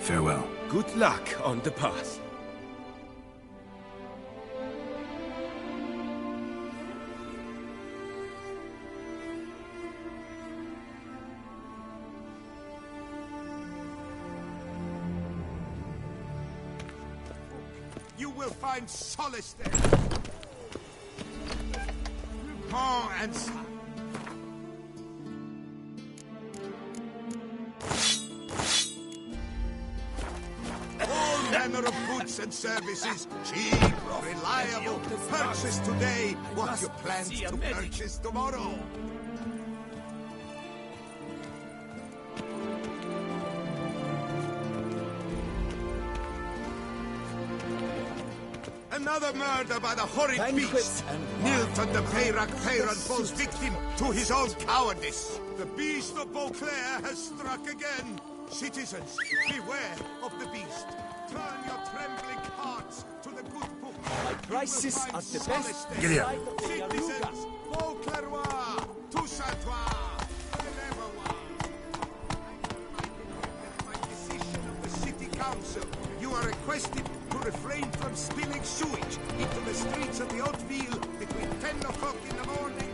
Farewell. Good luck on the path. You will find solace there. Oh, and son. All manner of goods and services, cheap, reliable. Purchase today what you plan to purchase tomorrow. Another murder by the horrid beast. Nilton the Peyrac Peyran falls victim to his own cowardice. The beast of Beauclair has struck again. Citizens, beware of the beast. Turn your trembling hearts to the good book. My prices are the best. Get here. Citizens, Beauclervois, Toussaint-Toi, by decision of the city council, you are requested to refrain from spilling sewage into the streets of the Haute-Ville between 10 o'clock in the morning.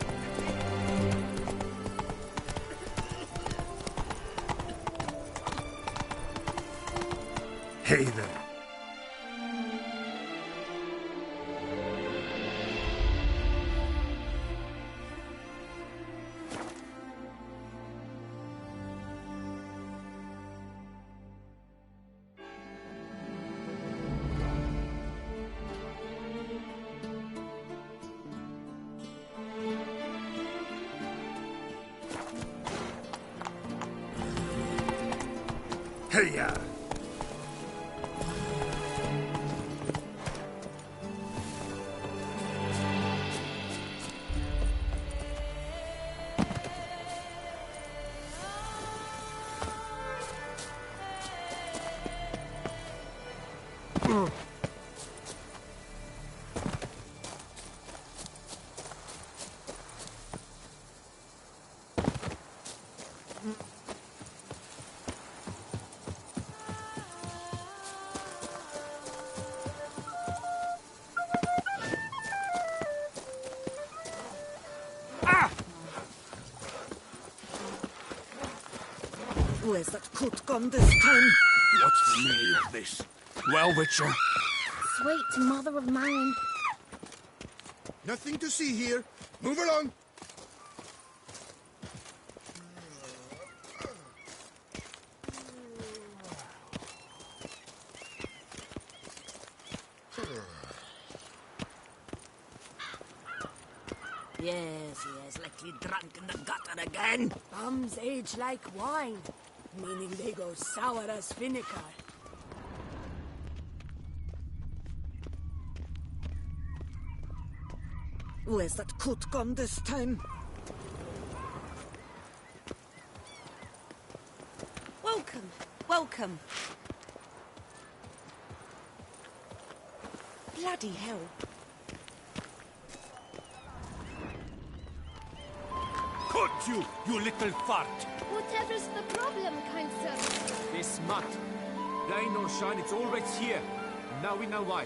Hey there. Hey-ya! Where's that coot gone this time? What's the meaning of this? Well, Witcher? Sweet mother of mine. Nothing to see here. Move along. Yes, like you drunk in the gutter again. Bums age like wine, meaning they go sour as vinegar. Where's that coot gone this time? Welcome, welcome. Bloody hell. Could you little fart! Whatever's the problem, kind sir? This mud. Rain or shine, it's always here. Now we know why.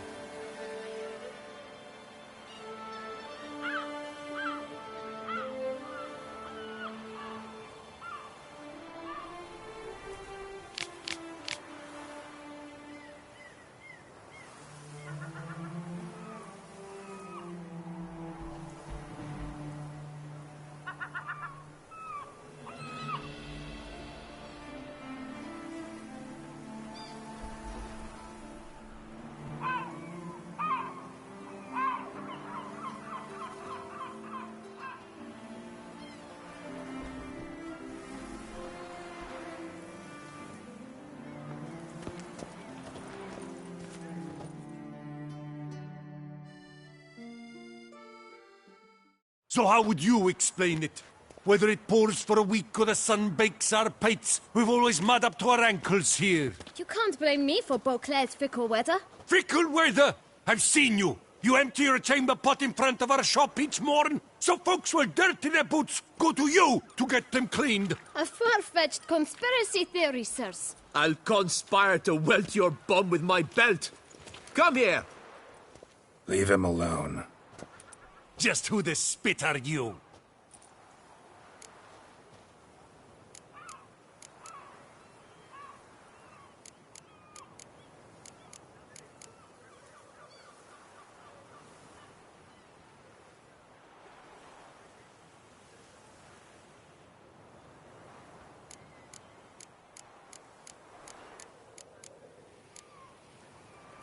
So how would you explain it? Whether it pours for a week or the sun bakes our pates, we've always mud up to our ankles here. You can't blame me for Beauclair's fickle weather. Fickle weather! I've seen you! You empty your chamber pot in front of our shop each morn, so folks will dirty their boots, go to you to get them cleaned. A far-fetched conspiracy theory, sirs. I'll conspire to welt your bum with my belt. Come here. Leave him alone. Just who the spit are you?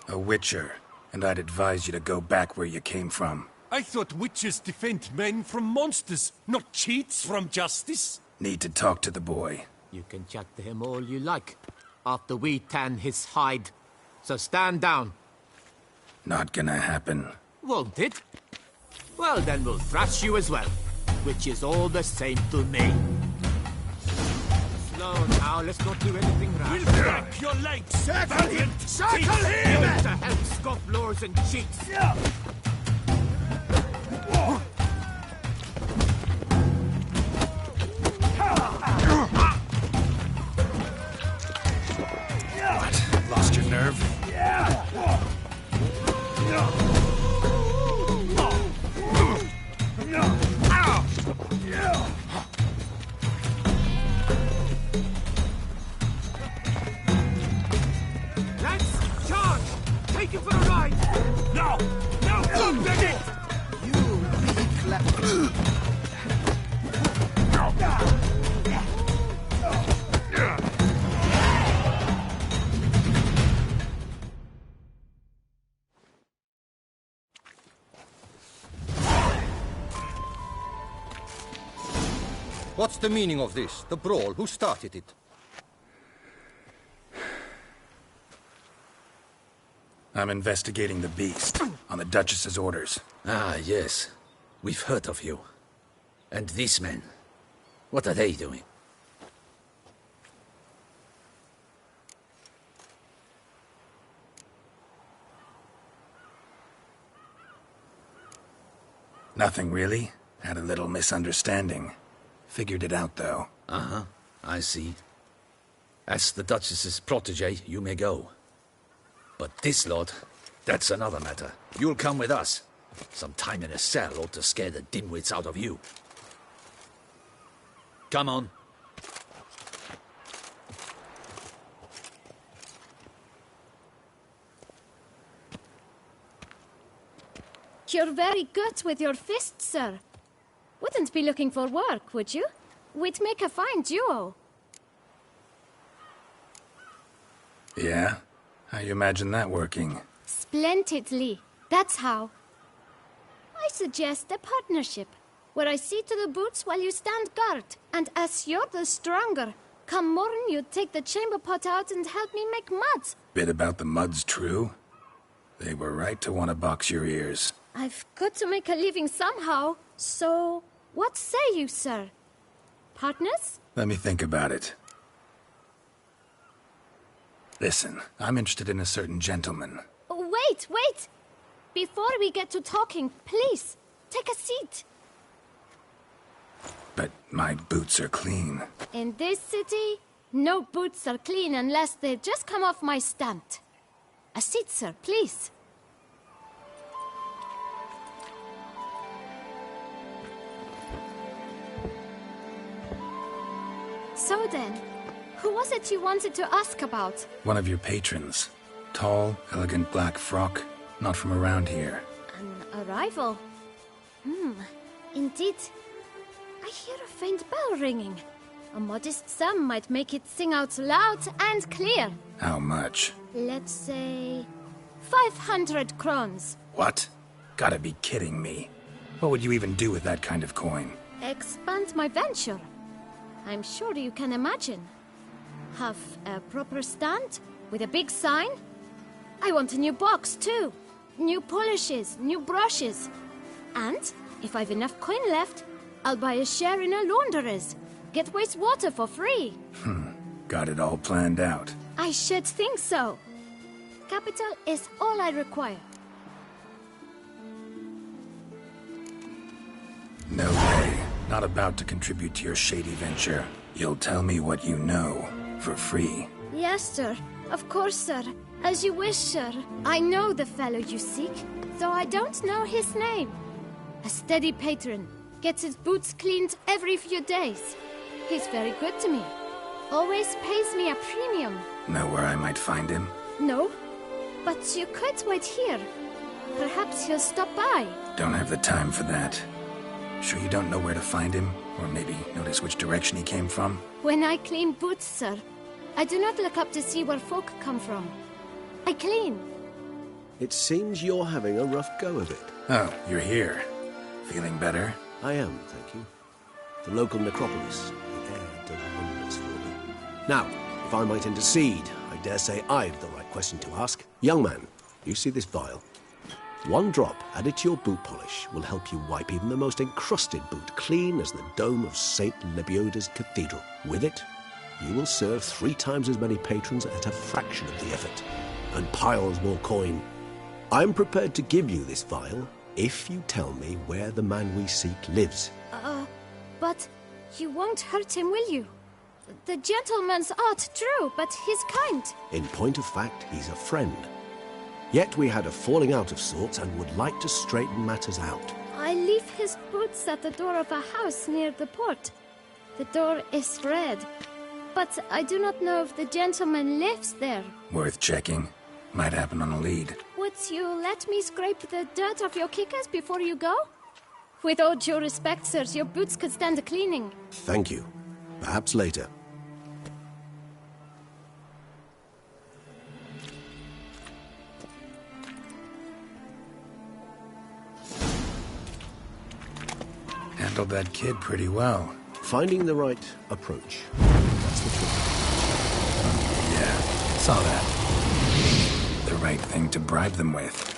A witcher, and I'd advise you to go back where you came from. I thought witches defend men from monsters, not cheats from justice. Need to talk to the boy. You can chat to him all you like, after we tan his hide. So stand down. Not gonna happen. Won't it? Well, then we'll thrash you as well, which is all the same to me. Slow now, let's not do anything rash. We'll break your legs! Circle him! Circle Him him! to help scofflaws and cheats. What? Lost your nerve? Let's charge! Take him for a ride! No! No! Don't let it! What's the meaning of this? The brawl? Who started it? I'm investigating the beast, on the Duchess's orders. Ah, yes. We've heard of you. And these men, what are they doing? Nothing really. Had a little misunderstanding. Figured it out, though. Uh-huh, I see. As the Duchess's protege, you may go. But this lot, that's another matter. You'll come with us. Some time in a cell ought to scare the dimwits out of you. Come on. You're very good with your fists, sir. Wouldn't be looking for work, would you? We'd make a fine duo. Yeah? How you imagine that working? Splendidly. That's how. I suggest a partnership, where I see to the boots while you stand guard. And as you're the stronger, come morn you take the chamber pot out and help me make mud. Bit about the mud's true? They were right to want to box your ears. I've got to make a living somehow, so what say you, sir? Partners? Let me think about it. Listen, I'm interested in a certain gentleman. Wait, wait! Before we get to talking, please, take a seat. But my boots are clean. In this city, no boots are clean unless they just come off my stand. A seat, sir, please. So then, who was it you wanted to ask about? One of your patrons. Tall, elegant black frock. Not from around here. An arrival? Indeed. I hear a faint bell ringing. A modest sum might make it sing out loud and clear. How much? Let's say 500 crowns. What? Gotta be kidding me. What would you even do with that kind of coin? Expand my venture. I'm sure you can imagine. Have a proper stand with a big sign. I want a new box too. New polishes, new brushes. And if I've enough coin left, I'll buy a share in a launderer's. Get wastewater for free. Got it all planned out. I should think so. Capital is all I require. No way. Not about to contribute to your shady venture. You'll tell me what you know, for free. Yes, sir. Of course, sir. As you wish, sir. I know the fellow you seek, though I don't know his name. A steady patron. Gets his boots cleaned every few days. He's very good to me. Always pays me a premium. Know where I might find him? No, but you could wait here. Perhaps he'll stop by. Don't have the time for that. Sure you don't know where to find him? Or maybe notice which direction he came from? When I clean boots, sir, I do not look up to see where folk come from. I clean. It seems you're having a rough go of it. Oh, you're here. Feeling better? I am, thank you. The local necropolis. The air does wonders for me. Now, if I might intercede, I dare say I've the right question to ask. Young man, you see this vial? One drop added to your boot polish will help you wipe even the most encrusted boot clean as the dome of St. Lebioda's Cathedral. With it, you will serve 3 times as many patrons at a fraction of the effort, and piles more coin. I'm prepared to give you this vial if you tell me where the man we seek lives. But you won't hurt him, will you? The gentleman's art true, but he's kind. In point of fact, he's a friend. Yet we had a falling out of sorts and would like to straighten matters out. I leave his boots at the door of a house near the port. The door is red, but I do not know if the gentleman lives there. Worth checking. Might happen on a lead. Would you let me scrape the dirt off your kickers before you go? With all due respect, sirs, your boots could stand a cleaning. Thank you. Perhaps later. Handled that kid pretty well. Finding the right approach. That's the trick. Yeah, saw that. The right thing to bribe them with.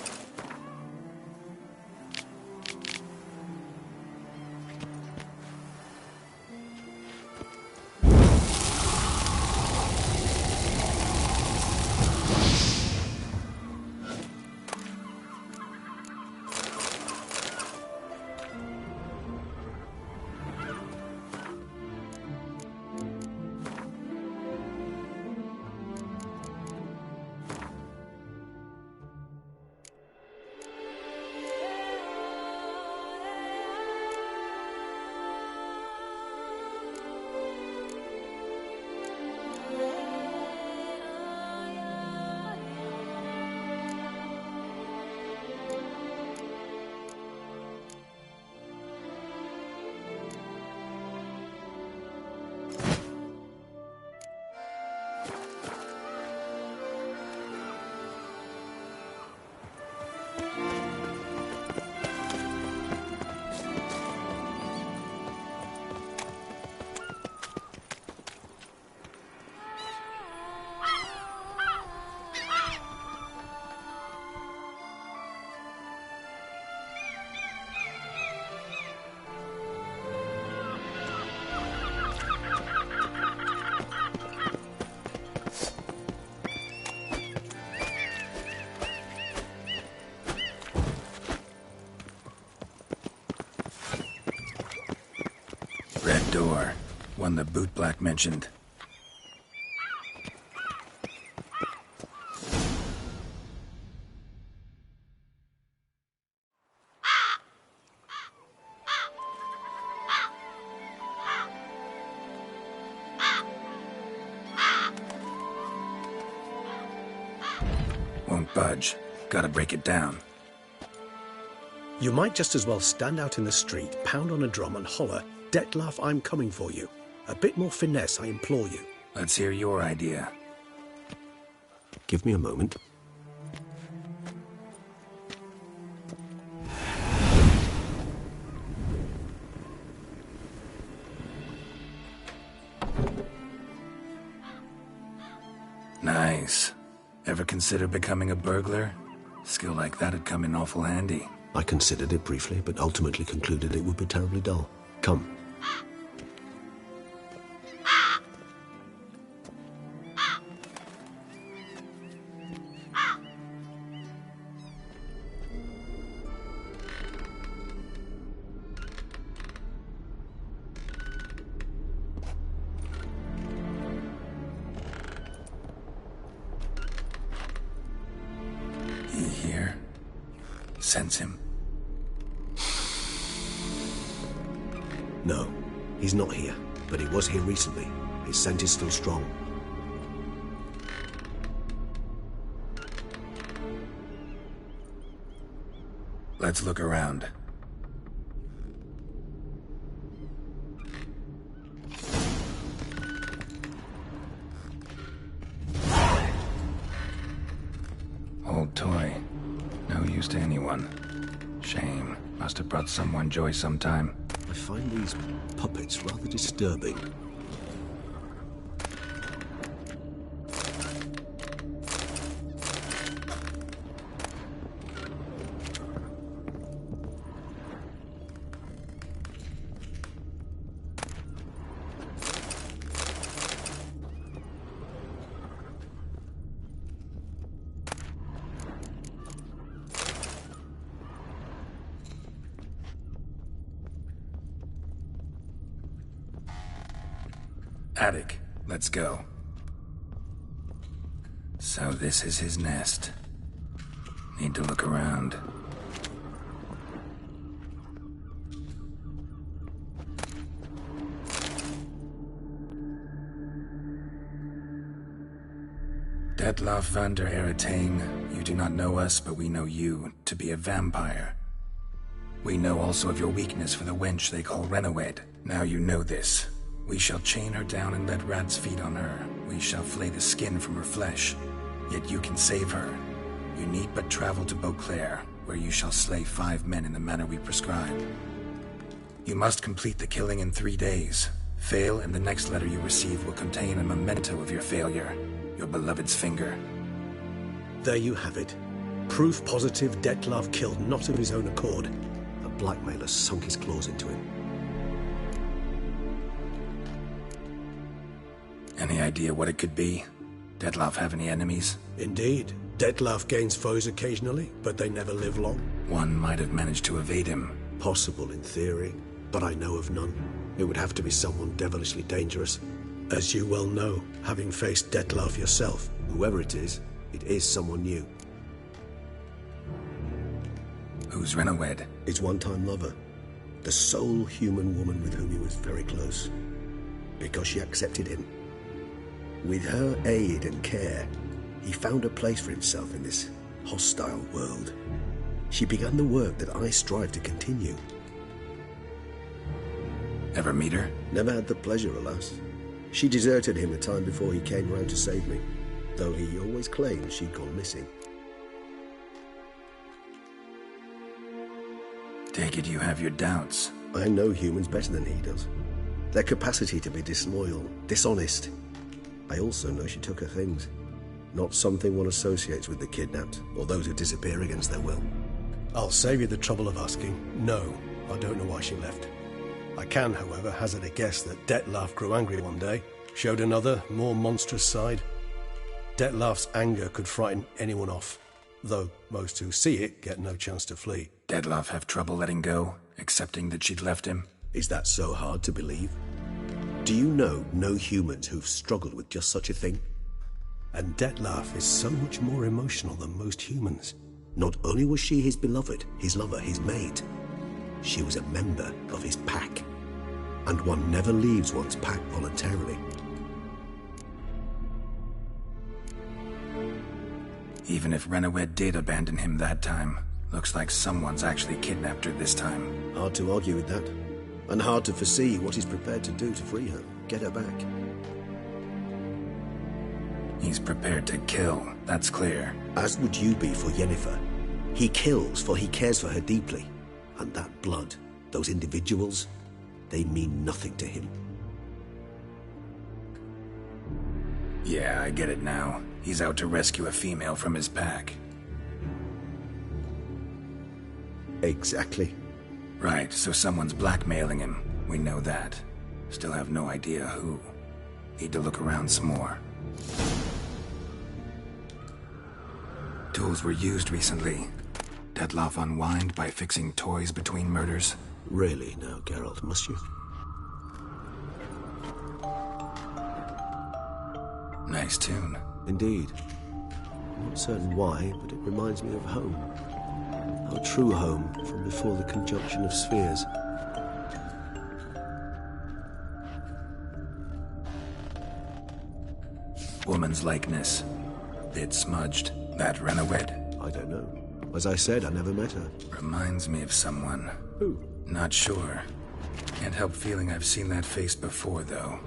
Red door. One the bootblack mentioned. Won't budge. Gotta break it down. You might just as well stand out in the street, pound on a drum and holler, "Dettlaff, I'm coming for you." A bit more finesse, I implore you. Let's hear your idea. Give me a moment. Nice. Ever consider becoming a burglar? Skill like that'd come in awful handy. I considered it briefly, but ultimately concluded it would be terribly dull. Come. sense him? No, he's not here, but he was here recently. His scent is still strong. Let's look around. Old toy. No use to anyone. Shame. Must have brought someone joy sometime. I find these puppets rather disturbing. Attic. Let's go. So this is his nest. Need to look around. Detlaff van der Eretane, you do not know us, but we know you to be a vampire. We know also of your weakness for the wench they call Renawed. Now you know this. We shall chain her down and let rats feed on her. We shall flay the skin from her flesh. Yet you can save her. You need but travel to Beauclair, where you shall slay 5 men in the manner we prescribe. You must complete the killing in 3 days. Fail, and the next letter you receive will contain a memento of your failure. Your beloved's finger. There you have it. Proof positive Detlaff killed not of his own accord. A blackmailer sunk his claws into him. Any idea what it could be? Detlaff have any enemies? Indeed. Detlaff gains foes occasionally, but they never live long. One might have managed to evade him. Possible in theory, but I know of none. It would have to be someone devilishly dangerous. As you well know, having faced Detlaff yourself, whoever it is someone new. Who's Renawed? His one-time lover. The sole human woman with whom he was very close. Because she accepted him. With her aid and care, he found a place for himself in this hostile world. She began the work that I strive to continue. Ever meet her? Never had the pleasure, alas. She deserted him a time before he came round to save me, though he always claimed she'd gone missing. Take it you have your doubts. I know humans better than he does. Their capacity to be disloyal, dishonest. I also know she took her things. Not something one associates with the kidnapped, or those who disappear against their will. I'll save you the trouble of asking. No, I don't know why she left. I can, however, hazard a guess that Detlaff grew angry one day, showed another, more monstrous side. Detlaff's anger could frighten anyone off, though most who see it get no chance to flee. Detlaff have trouble letting go, accepting that she'd left him? Is that so hard to believe? Do you know no humans who've struggled with just such a thing? And Detlaff is so much more emotional than most humans. Not only was she his beloved, his lover, his mate, she was a member of his pack. And one never leaves one's pack voluntarily. Even if Renawed did abandon him that time, looks like someone's actually kidnapped her this time. Hard to argue with that. And hard to foresee what he's prepared to do to free her, get her back. He's prepared to kill, that's clear. As would you be for Yennefer. He kills for he cares for her deeply. And that blood, those individuals, they mean nothing to him. Yeah, I get it now. He's out to rescue a female from his pack. Exactly. Right, so someone's blackmailing him. We know that. Still have no idea who. Need to look around some more. Tools were used recently. Detlaff unwind by fixing toys between murders. Really now, Geralt, must you? Nice tune. Indeed. I'm not certain why, but it reminds me of home. How Our true home from before the conjunction of spheres. Woman's likeness. Bit smudged. That Renowed? I don't know. As I said, I never met her. Reminds me of someone. Who? Not sure. Can't help feeling I've seen that face before, though.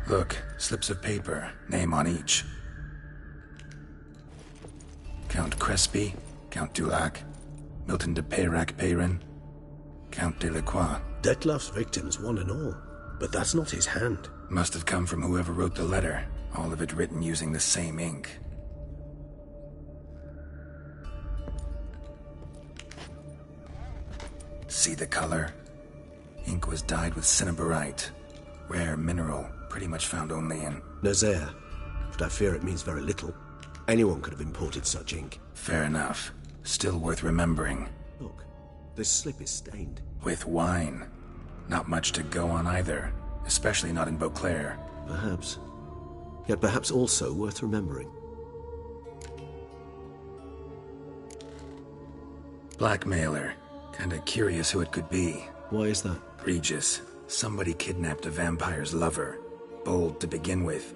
Look, slips of paper, name on each. Count Crespi, Count Dulac, Milton de Peyrac Peyrin, Count Delacroix. Detlef's victims, one and all. But that's not his hand. Must have come from whoever wrote the letter, all of it written using the same ink. See the color? Ink was dyed with cinnabarite. Rare mineral, pretty much found only in Nazaire. But I fear it means very little. Anyone could have imported such ink. Fair enough. Still worth remembering. Look, this slip is stained. With wine. Not much to go on either, especially not in Beauclair. Perhaps. Yet perhaps also worth remembering. Blackmailer. Kinda curious who it could be. Why is that? Regis. Somebody kidnapped a vampire's lover. Bold to begin with.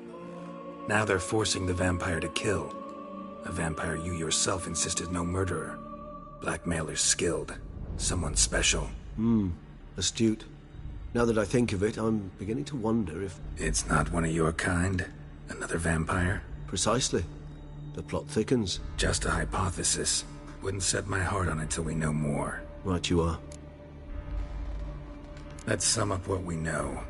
Now they're forcing the vampire to kill. A vampire you yourself insisted no murderer. Blackmailer's skilled. Someone special. Astute. Now that I think of it, I'm beginning to wonder if... It's not one of your kind? Another vampire? Precisely. The plot thickens. Just a hypothesis. Wouldn't set my heart on it till we know more. Right you are. Let's sum up what we know.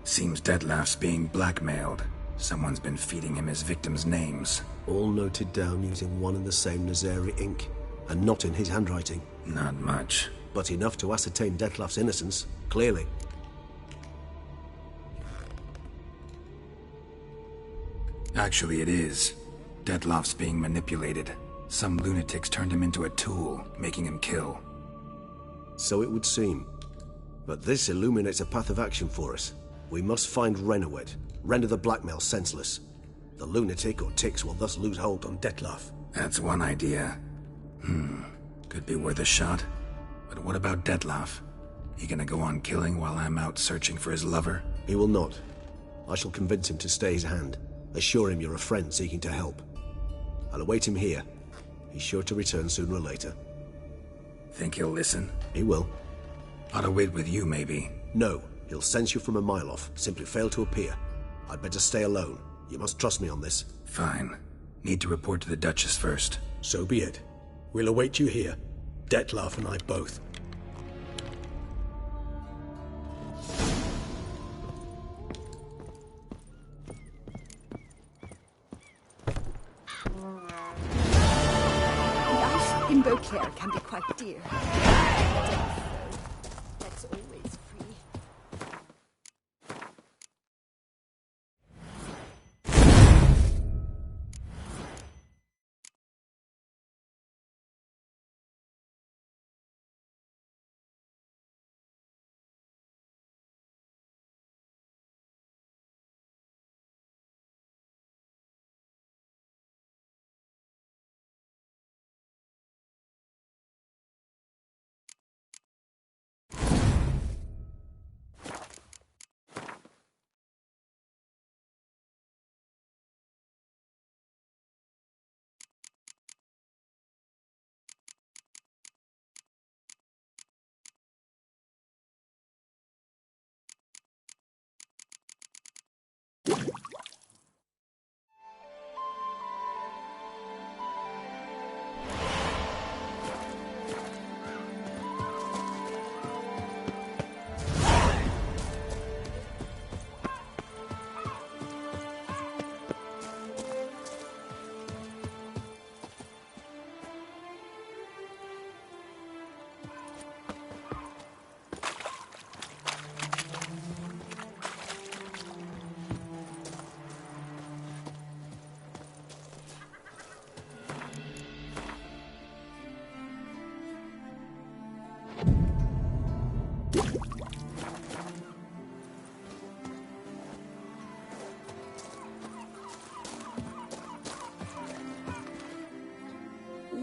Seems Detlef's being blackmailed. Someone's been feeding him his victims' names. All noted down using one and the same Nazari ink, and not in his handwriting. Not much. But enough to ascertain Detlef's innocence, clearly. Actually, it is. Detlef's being manipulated. Some lunatics turned him into a tool, making him kill. So it would seem. But this illuminates a path of action for us. We must find Renowed, render the blackmail senseless. The lunatic or ticks will thus lose hold on Detlef. That's one idea. Could be worth a shot. But what about Detlef? He gonna go on killing while I'm out searching for his lover? He will not. I shall convince him to stay his hand. Assure him you're a friend seeking to help. I'll await him here. He's sure to return sooner or later. Think he'll listen? He will. Ought to wait with you, maybe. No. He'll sense you from a mile off. Simply fail to appear. I'd better stay alone. You must trust me on this. Fine. Need to report to the Duchess first. So be it. We'll await you here. Detlef and I both. Life in Beauclair can be quite dear.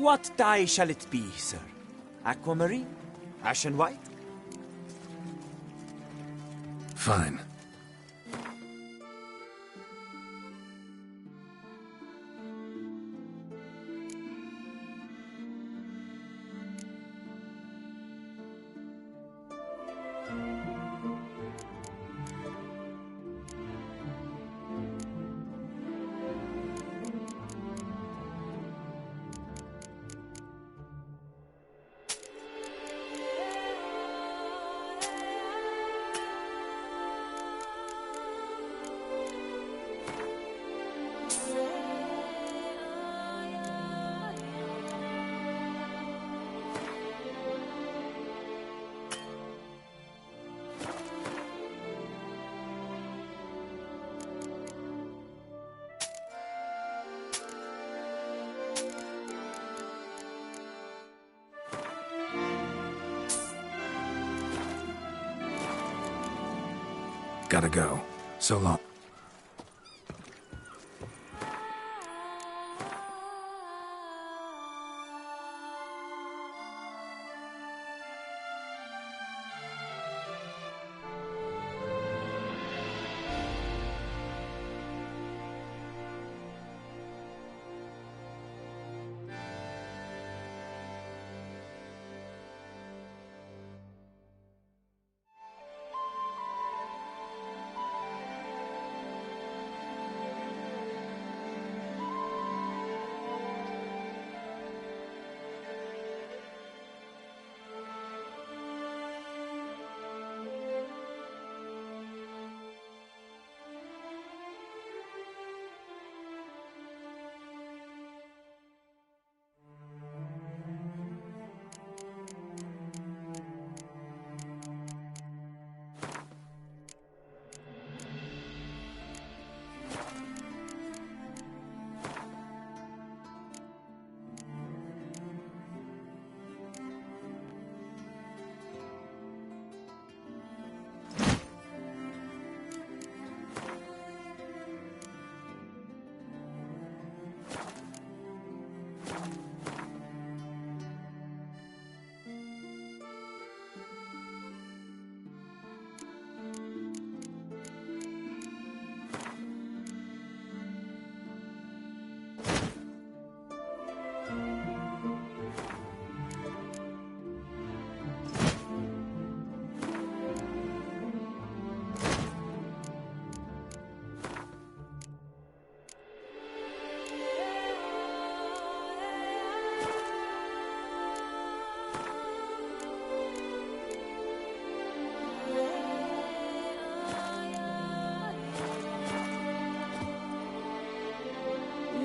What dye shall it be, sir? Aquamarine? Ashen white? Fine. Gotta go. So long.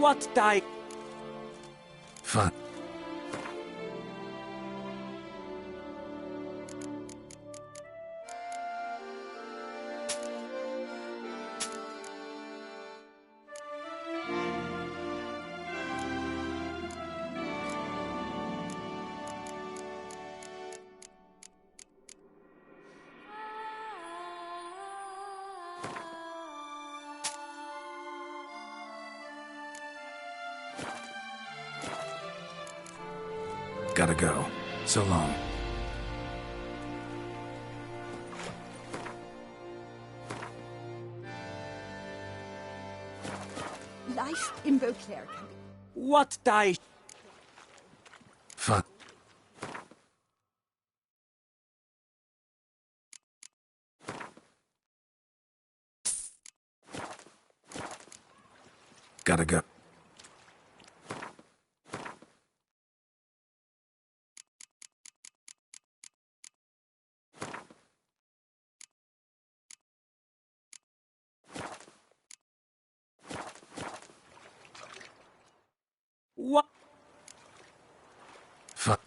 What dye? Fine. Gotta go. So long. Life in Beauclair can be... What dye? Fine. Gotta go. What? Fine.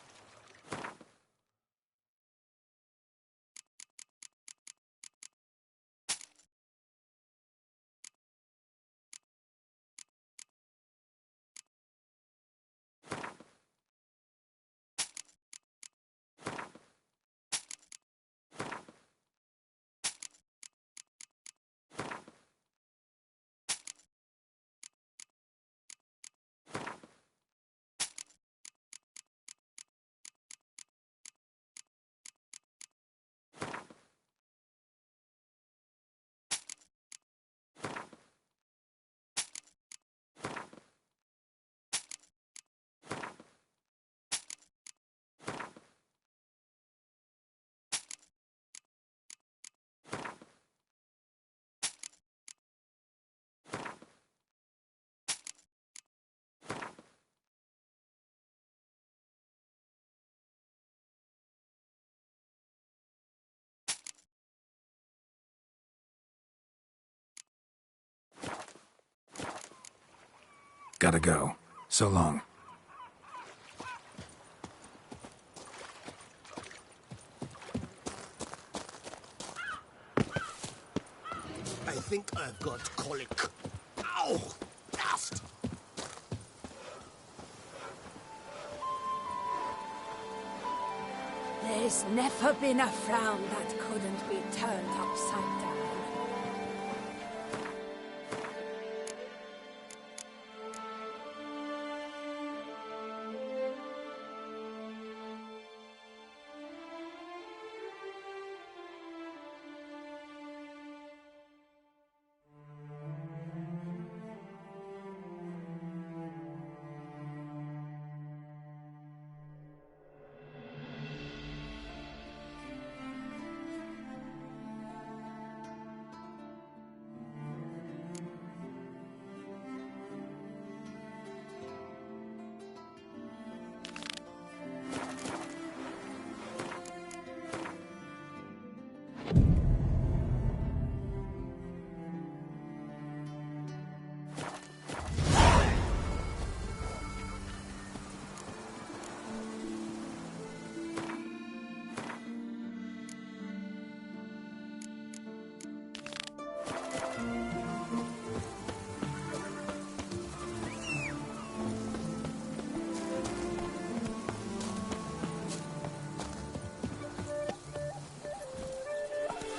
Gotta go. So long. I think I've got colic. Ow! Dust! There's never been a frown that couldn't be turned upside down.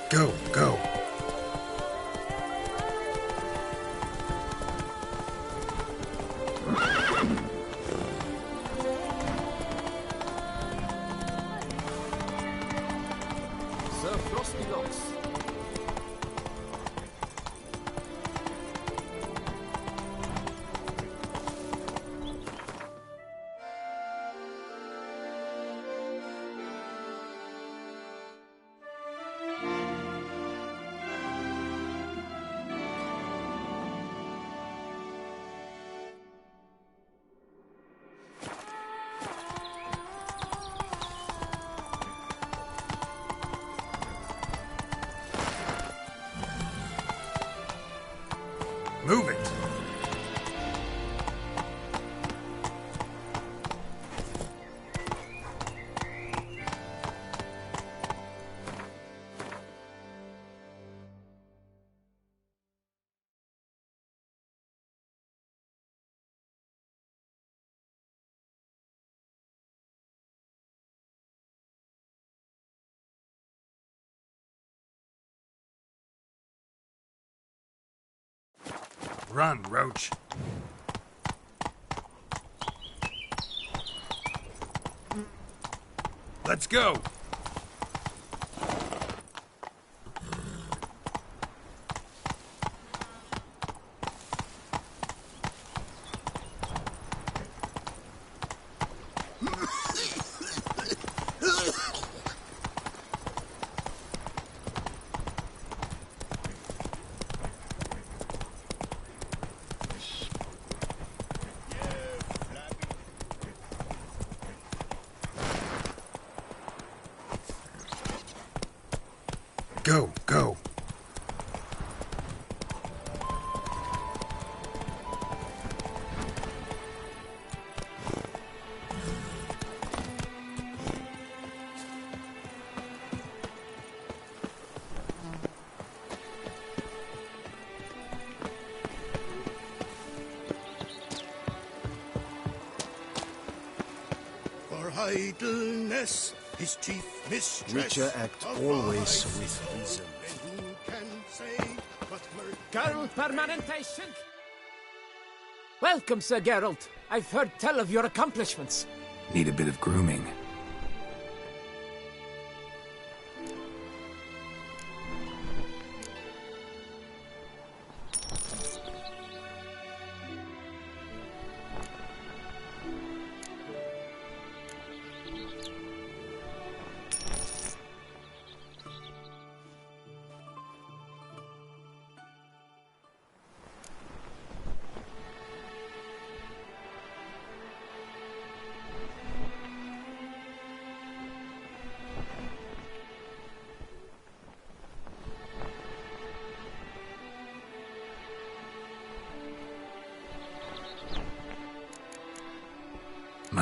Go, go. Sir Frosty Locks. Move it! Run, Roach. Let's go! Go, go. For idleness, his chief mistress. Witcher act always with reason. And who can say what Girl permanentation. Welcome, Sir Geralt. I've heard tell of your accomplishments. Need a bit of grooming.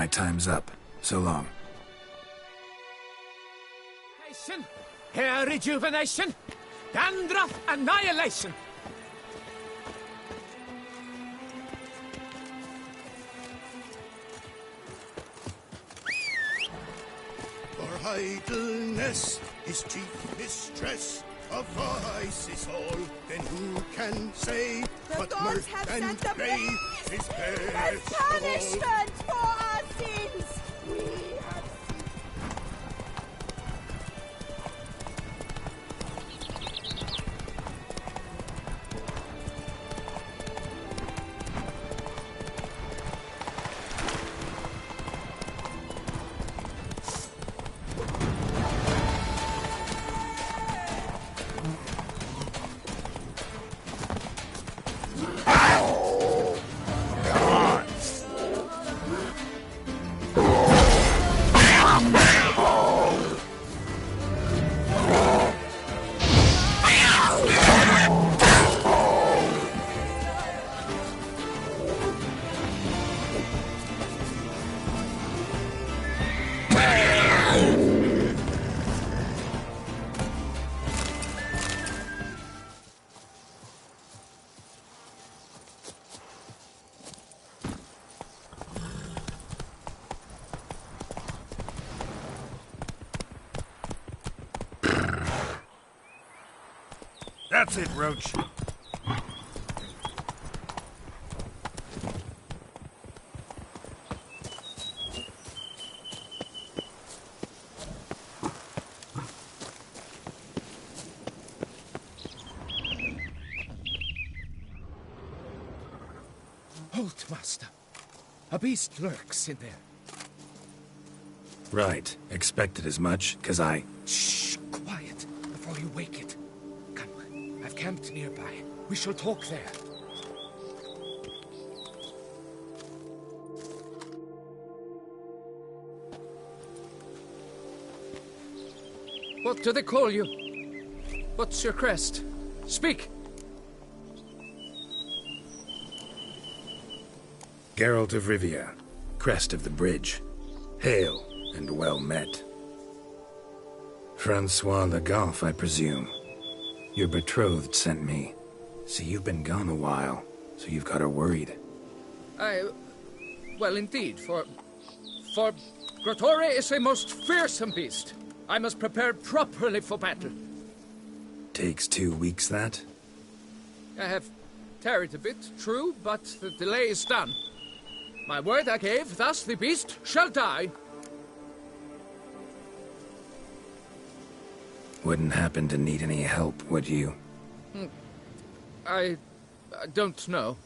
my time's up. So long. Hair rejuvenation, dandruff annihilation. For idleness is chief mistress of vice is all. Then who can say what mirth and praise is best of all? Punishment for our sins! We have That's it, Roach. Halt, Master. A beast lurks in there. Right. Expected as much, 'cause I... Shh! Quiet, before you wake it. Come, I've camped nearby. We shall talk there. What do they call you? What's your crest? Speak! Geralt of Rivia, crest of the bridge. Hail, and well met. Francois Le Goff, I presume. Your betrothed sent me. See, you've been gone a while, so you've got her worried. Well, indeed, for Grotore is a most fearsome beast. I must prepare properly for battle. Takes 2 weeks, that? I have tarried a bit, true, but the delay is done. My word I gave, thus the beast shall die. Wouldn't happen to need any help, would you? I don't know.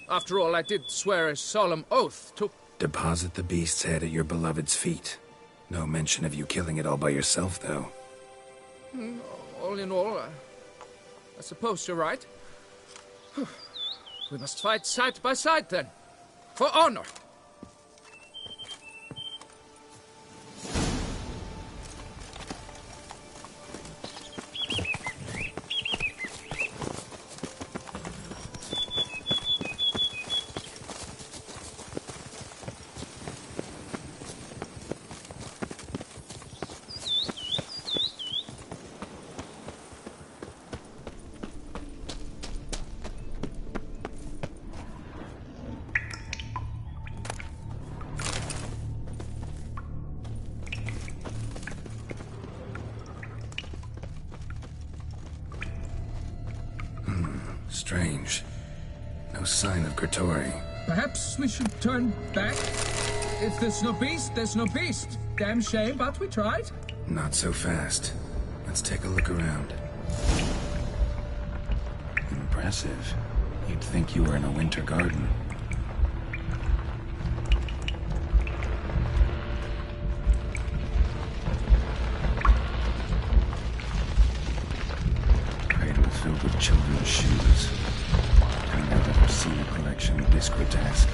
After all, I did swear a solemn oath to... Deposit the beast's head at your beloved's feet. No mention of you killing it all by yourself, though. All in all, I suppose you're right. We must fight side by side, then. For honor! Strange. No sign of Grotore. Perhaps we should turn back? If there's no beast, there's no beast. Damn shame, but we tried. Not so fast. Let's take a look around. Impressive. You'd think you were in a winter garden. Cradle filled with children's shoes. I've never seen a collection this grotesque.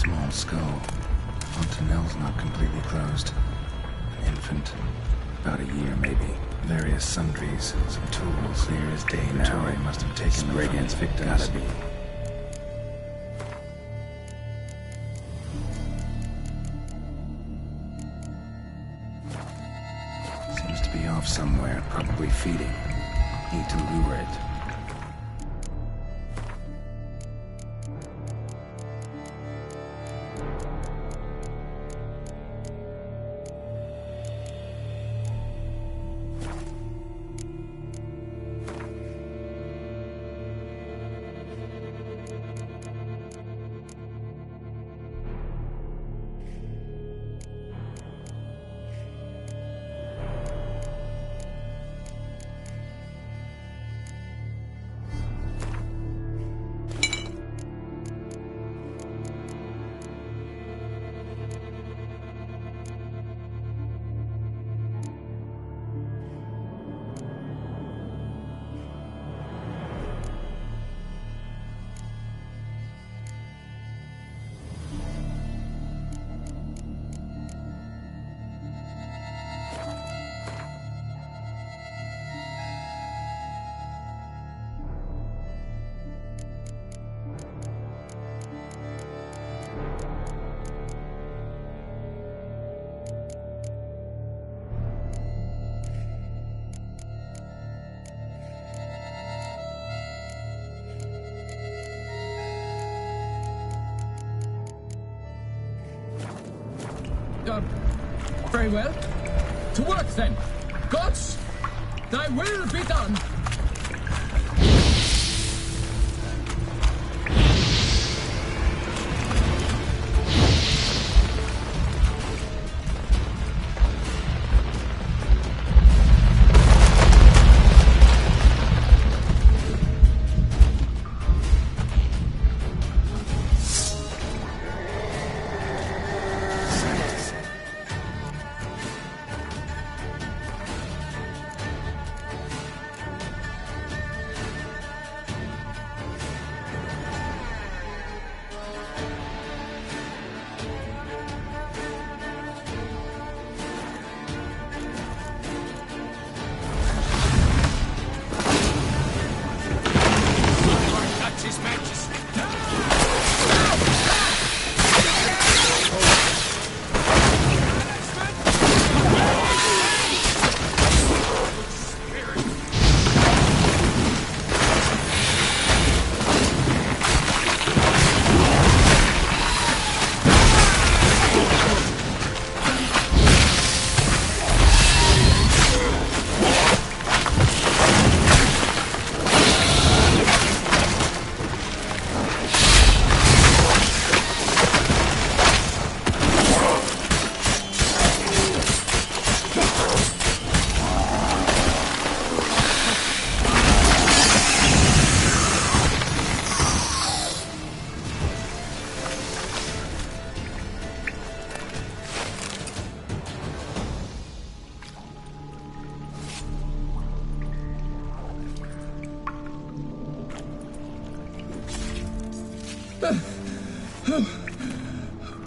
small skull. Fontanelle's not completely closed. An infant. About a year, maybe. Various sundries. Some tools. Clear as day now. They must have taken them from its victims. Gotta be. Seems to be off somewhere. Probably feeding. Need to lure it. Very well. To work, then. Gods, thy will be done.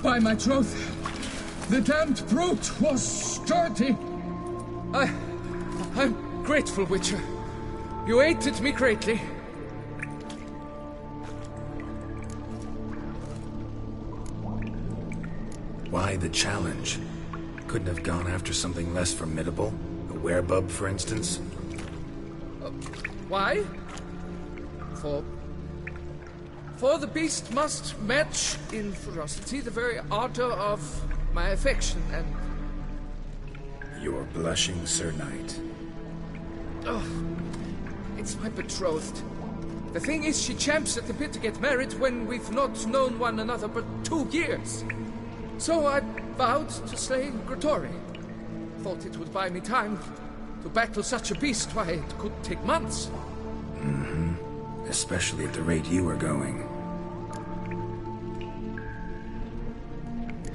By my troth, the damned brute was sturdy. I'm grateful, Witcher. You aided me greatly. Why the challenge? Couldn't have gone after something less formidable? A werebub, for instance? Why? For the beast must match in ferocity the very ardor of my affection, and... You're blushing, Sir Knight. Oh, it's my betrothed. The thing is, she champs at the bit to get married when we've not known one another but 2 years. So I vowed to slay Grigori. Thought it would buy me time to battle such a beast. Why, it could take months. Mm-hmm. Especially at the rate you were going.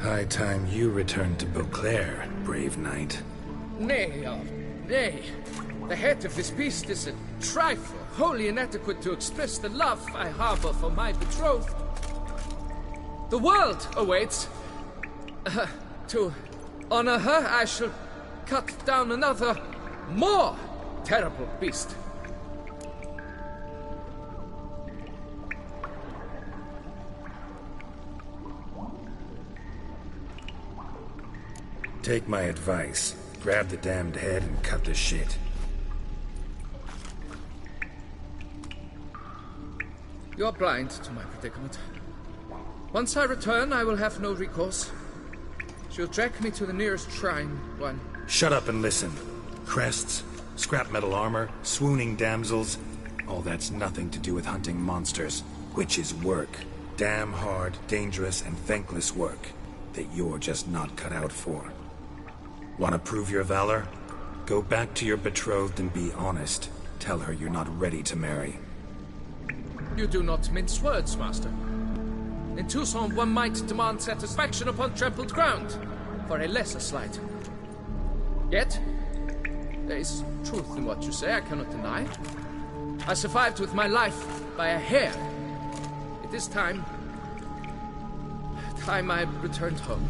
High time you returned to Beauclair, brave knight. Nay, nay. The head of this beast is a trifle, wholly inadequate to express the love I harbor for my betrothed. The world awaits. To honor her, I shall cut down another, more terrible beast. Take my advice. Grab the damned head and cut the shit. You're blind to my predicament. Once I return, I will have no recourse. She'll track me to the nearest shrine, one. Shut up and listen. Crests, scrap metal armor, swooning damsels. All that's nothing to do with hunting monsters. Which is work. Damn hard, dangerous, and thankless work that you're just not cut out for. Want to prove your valor? Go back to your betrothed and be honest. Tell her you're not ready to marry. You do not mince words, Master. In Tucson, one might demand satisfaction upon trampled ground for a lesser slight. Yet, there is truth in what you say, I cannot deny. I survived with my life by a hair. It is time I returned home.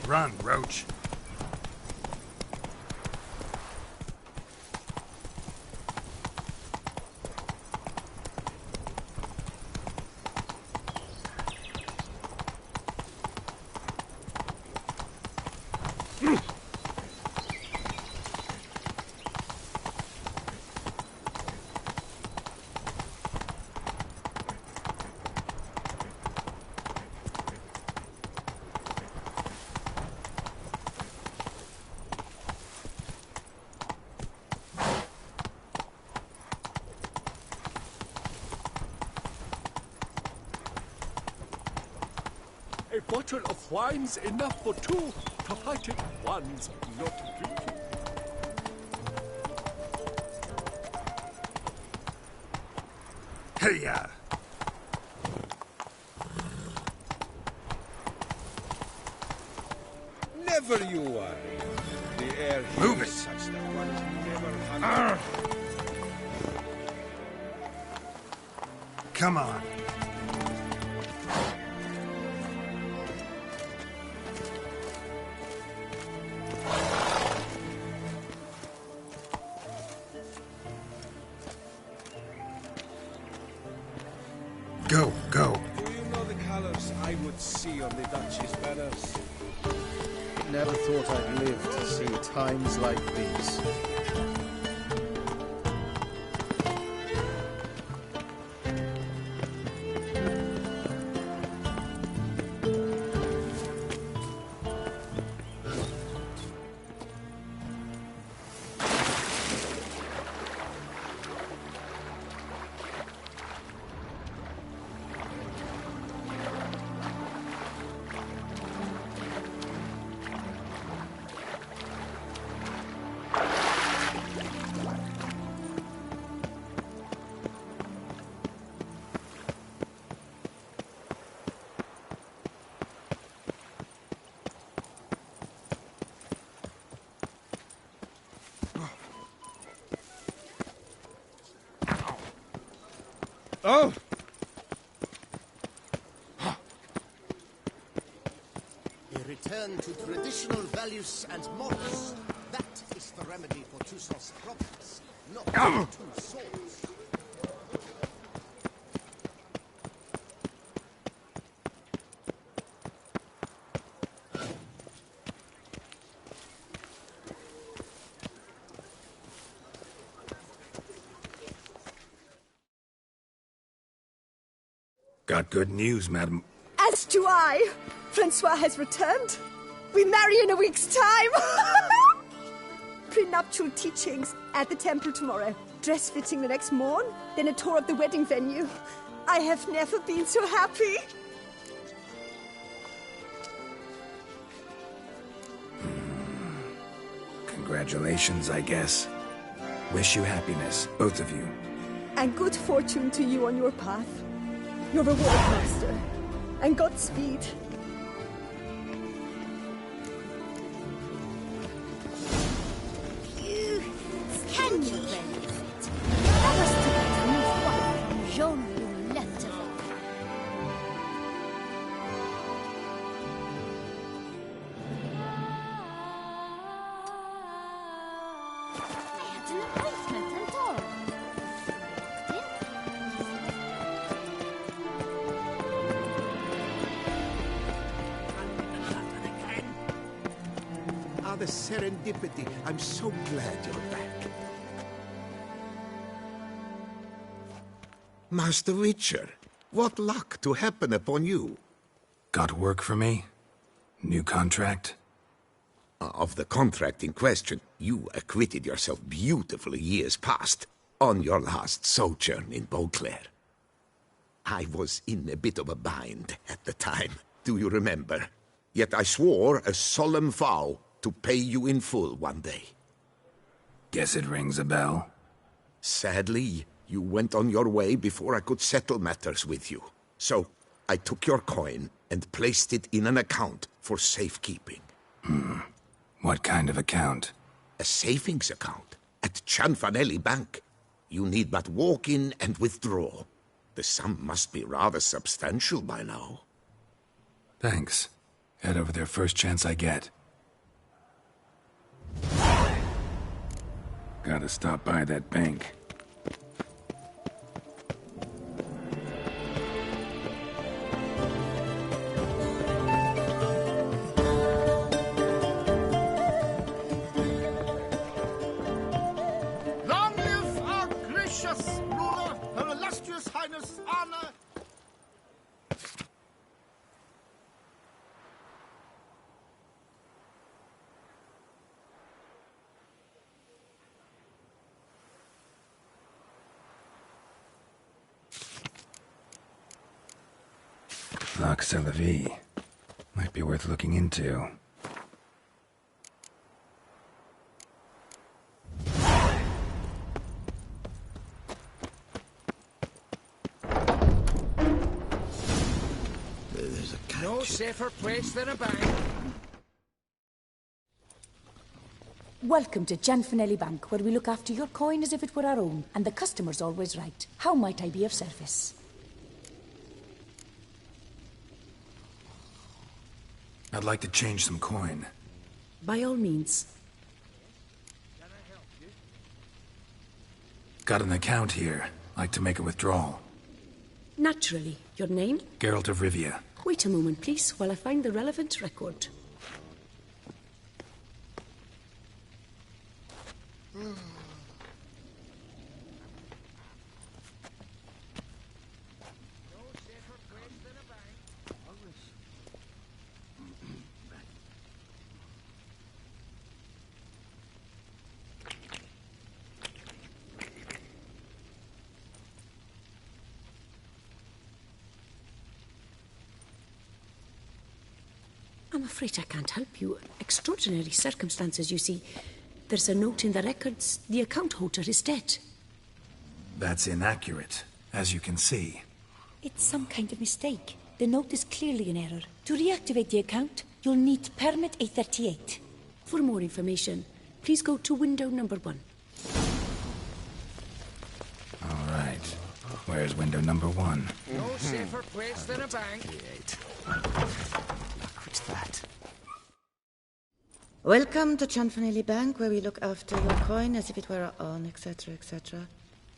Run, Roach. A bottle of wine's enough for two. Provided one's not drinking. Hey-ya! Never you worry. The air here Move it. is such that one is never hungry. Come on. Go, go. Do you know the colors I would see on the Duchy's banners? Never thought I'd live to see times like these. Oh! A return to traditional values and morals. That is the remedy for Toussaint's problems, not two swords. Got good news, madam. As do I. Francois has returned. We marry in a week's time. Prenuptial teachings at the temple tomorrow. Dress fitting the next morn. Then a tour of the wedding venue. I have never been so happy. Congratulations, I guess. Wish you happiness, both of you. And good fortune to you on your path. Your reward, master. And Godspeed. Can you believe it? That was to get a new wife from Jean you left alone. I had an appointment and all. Ah, the serendipity. I'm so glad you're back. Master Witcher, what luck to happen upon you. Got work for me? New contract? Of the contract in question, you acquitted yourself beautifully years past on your last sojourn in Beauclair. I was in a bit of a bind at the time, do you remember? Yet I swore a solemn vow to pay you in full one day. Guess it rings a bell. Sadly, you went on your way before I could settle matters with you. So, I took your coin and placed it in an account for safekeeping. What kind of account? A savings account at Cianfanelli Bank. You need but walk in and withdraw. The sum must be rather substantial by now. Thanks. Head over there first chance I get. Gotta stop by that bank. Long live our gracious ruler, Her Illustrious Highness Anna. Lac Selavie. Might be worth looking into. There's a catch. No safer place than a bank. Welcome to Cianfanelli Bank, where we look after your coin as if it were our own, and the customer's always right. How might I be of service? I'd like to change some coin. By all means. Got an account here. Like to make a withdrawal. Naturally. Your name? Geralt of Rivia. Wait a moment, please, while I find the relevant record. I'm afraid I can't help you. Extraordinary circumstances, you see. There's a note in the records. The account holder is dead. That's inaccurate, as you can see. It's some kind of mistake. The note is clearly in error. To reactivate the account, you'll need permit A38. For more information, please go to window number 1. All right. Where's window number 1? No safer place than a bank. Look, what's that? Welcome to Chanfanelli Bank, where we look after your coin as if it were our own, etc., etc.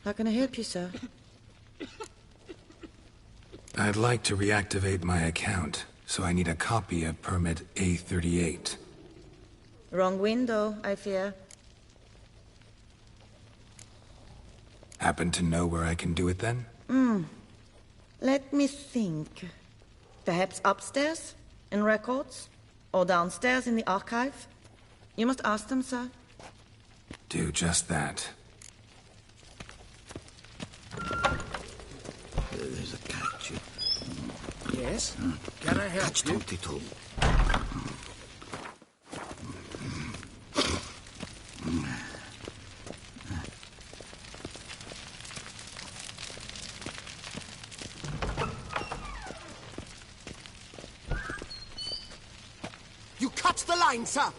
How can I help you, sir? I'd like to reactivate my account, so I need a copy of permit A38. Wrong window, I fear. Happen to know where I can do it then? Let me think. Perhaps upstairs, in records? Or downstairs in the archive? You must ask them, sir. Do just that. There's a catch. Yes? Can I help Catch you? Tontito. You cut the line, sir!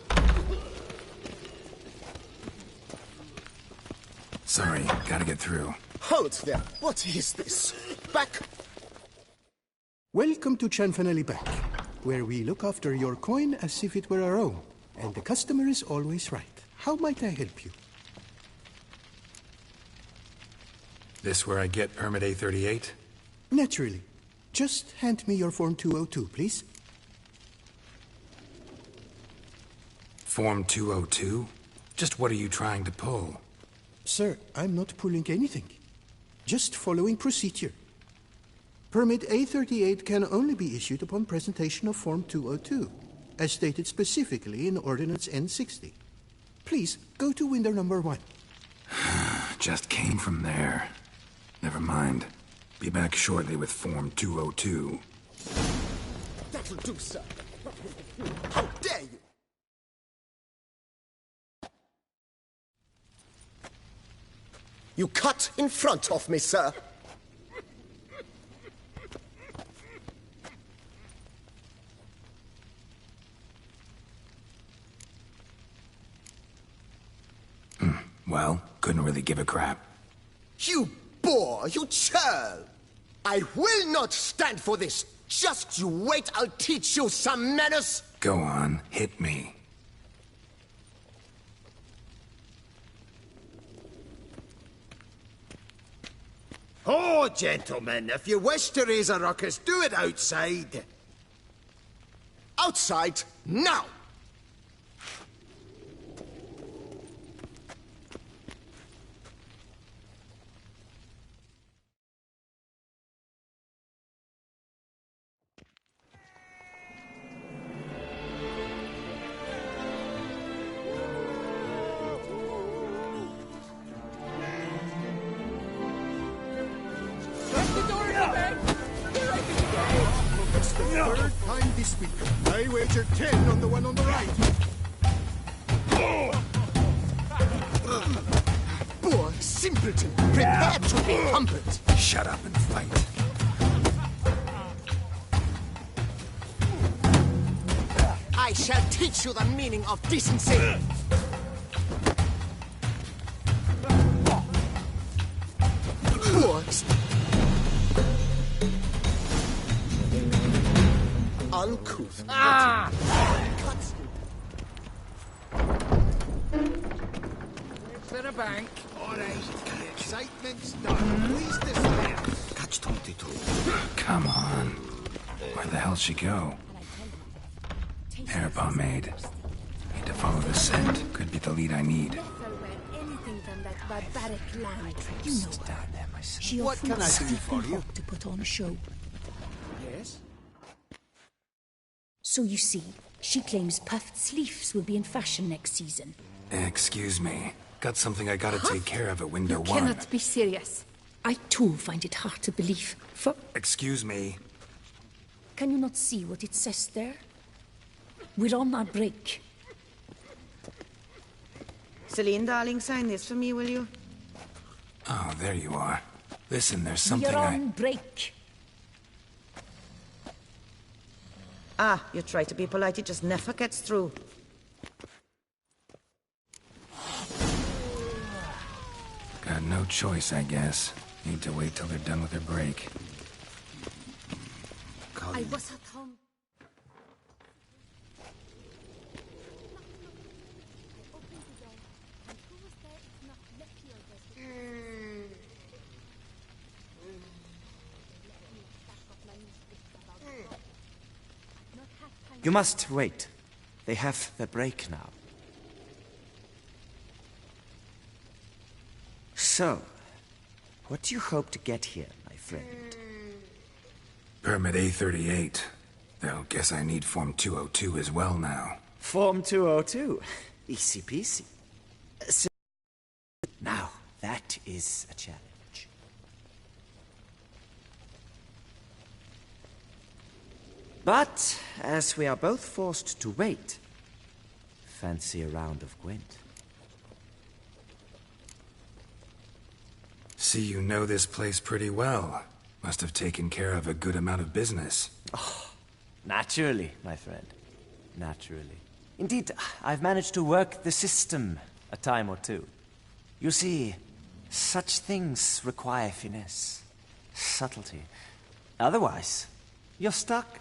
Sorry, gotta get through. Hold there. What is this? Back! Welcome to Chanfanelli Bank, where we look after your coin as if it were our own, and the customer is always right. How might I help you? This where I get permit A38? Naturally. Just hand me your Form 202, please. Form 202? Just what are you trying to pull? Sir, I'm not pulling anything. Just following procedure. Permit A38 can only be issued upon presentation of Form 202, as stated specifically in Ordinance N60. Please, go to window number 1. Just came from there. Never mind. Be back shortly with Form 202. That'll do, sir. How dare you! You cut in front of me, sir. Well, couldn't really give a crap. You boor, you churl! I will not stand for this. Just you wait, I'll teach you some manners. Go on, hit me. Oh, gentlemen, if you wish to raise a ruckus, do it outside. Outside, now! Third time this week. I wager 10 on the one on the right. Poor simpleton, prepare to be humbled. Shut up and fight. I shall teach you the meaning of decency. Poor uncouth. Is there a bank? All right, the excitement's done. Please despair. Catch Tontito. Come on. Where the hell she go? Hair pomade. Need to follow the scent. Could be the lead I need. Anything from that barbaric land. You know her. She What often can I do sneaks for you? up to put on a show. Yes? So you see, she claims puffed sleeves will be in fashion next season. Excuse me. Got something I gotta take care of at window 1. Cannot be serious. I too find it hard to believe. For Excuse me. can you not see what it says there? We're on our break. Celine, darling, sign this for me, will you? Oh, there you are. Listen, there's something We're on break. Ah, you try to be polite, it just never gets through. Got no choice, I guess. Need to wait till they're done with their break. I was at home. You must wait. They have the break now. So, what do you hope to get here, my friend? Permit A38. Though, guess I need Form 202 as well now. Form 202? Easy peasy. Now, that is a challenge. But, as we are both forced to wait, fancy a round of Gwent. See, you know this place pretty well. Must have taken care of a good amount of business. Oh, naturally, my friend. Naturally. Indeed, I've managed to work the system a time or two. You see, such things require finesse, subtlety. Otherwise, you're stuck.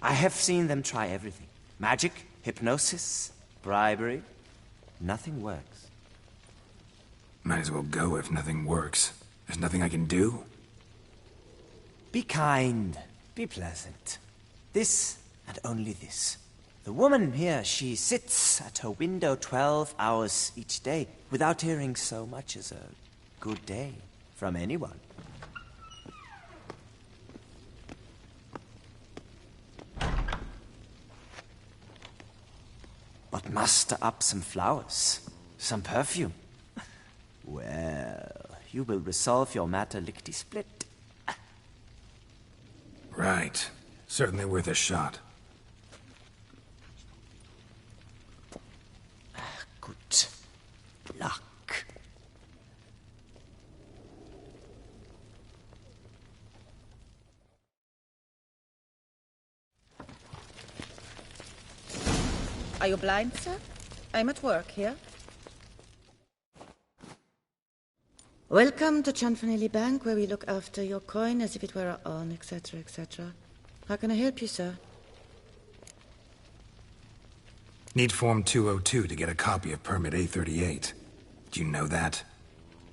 I have seen them try everything. Magic, hypnosis, bribery. Nothing works. Might as well go if nothing works. There's nothing I can do. Be kind. Be pleasant. This and only this. The woman here, she sits at her window 12 hours each day without hearing so much as a good day from anyone. But muster up some flowers, some perfume. Well, you will resolve your matter lickety-split. Right. Certainly worth a shot. Good luck. Are you blind, sir? I'm at work here. Welcome to Chanfanelli Bank, where we look after your coin as if it were our own, etc., etc. How can I help you, sir? Need Form 202 to get a copy of Permit A38. Do you know that?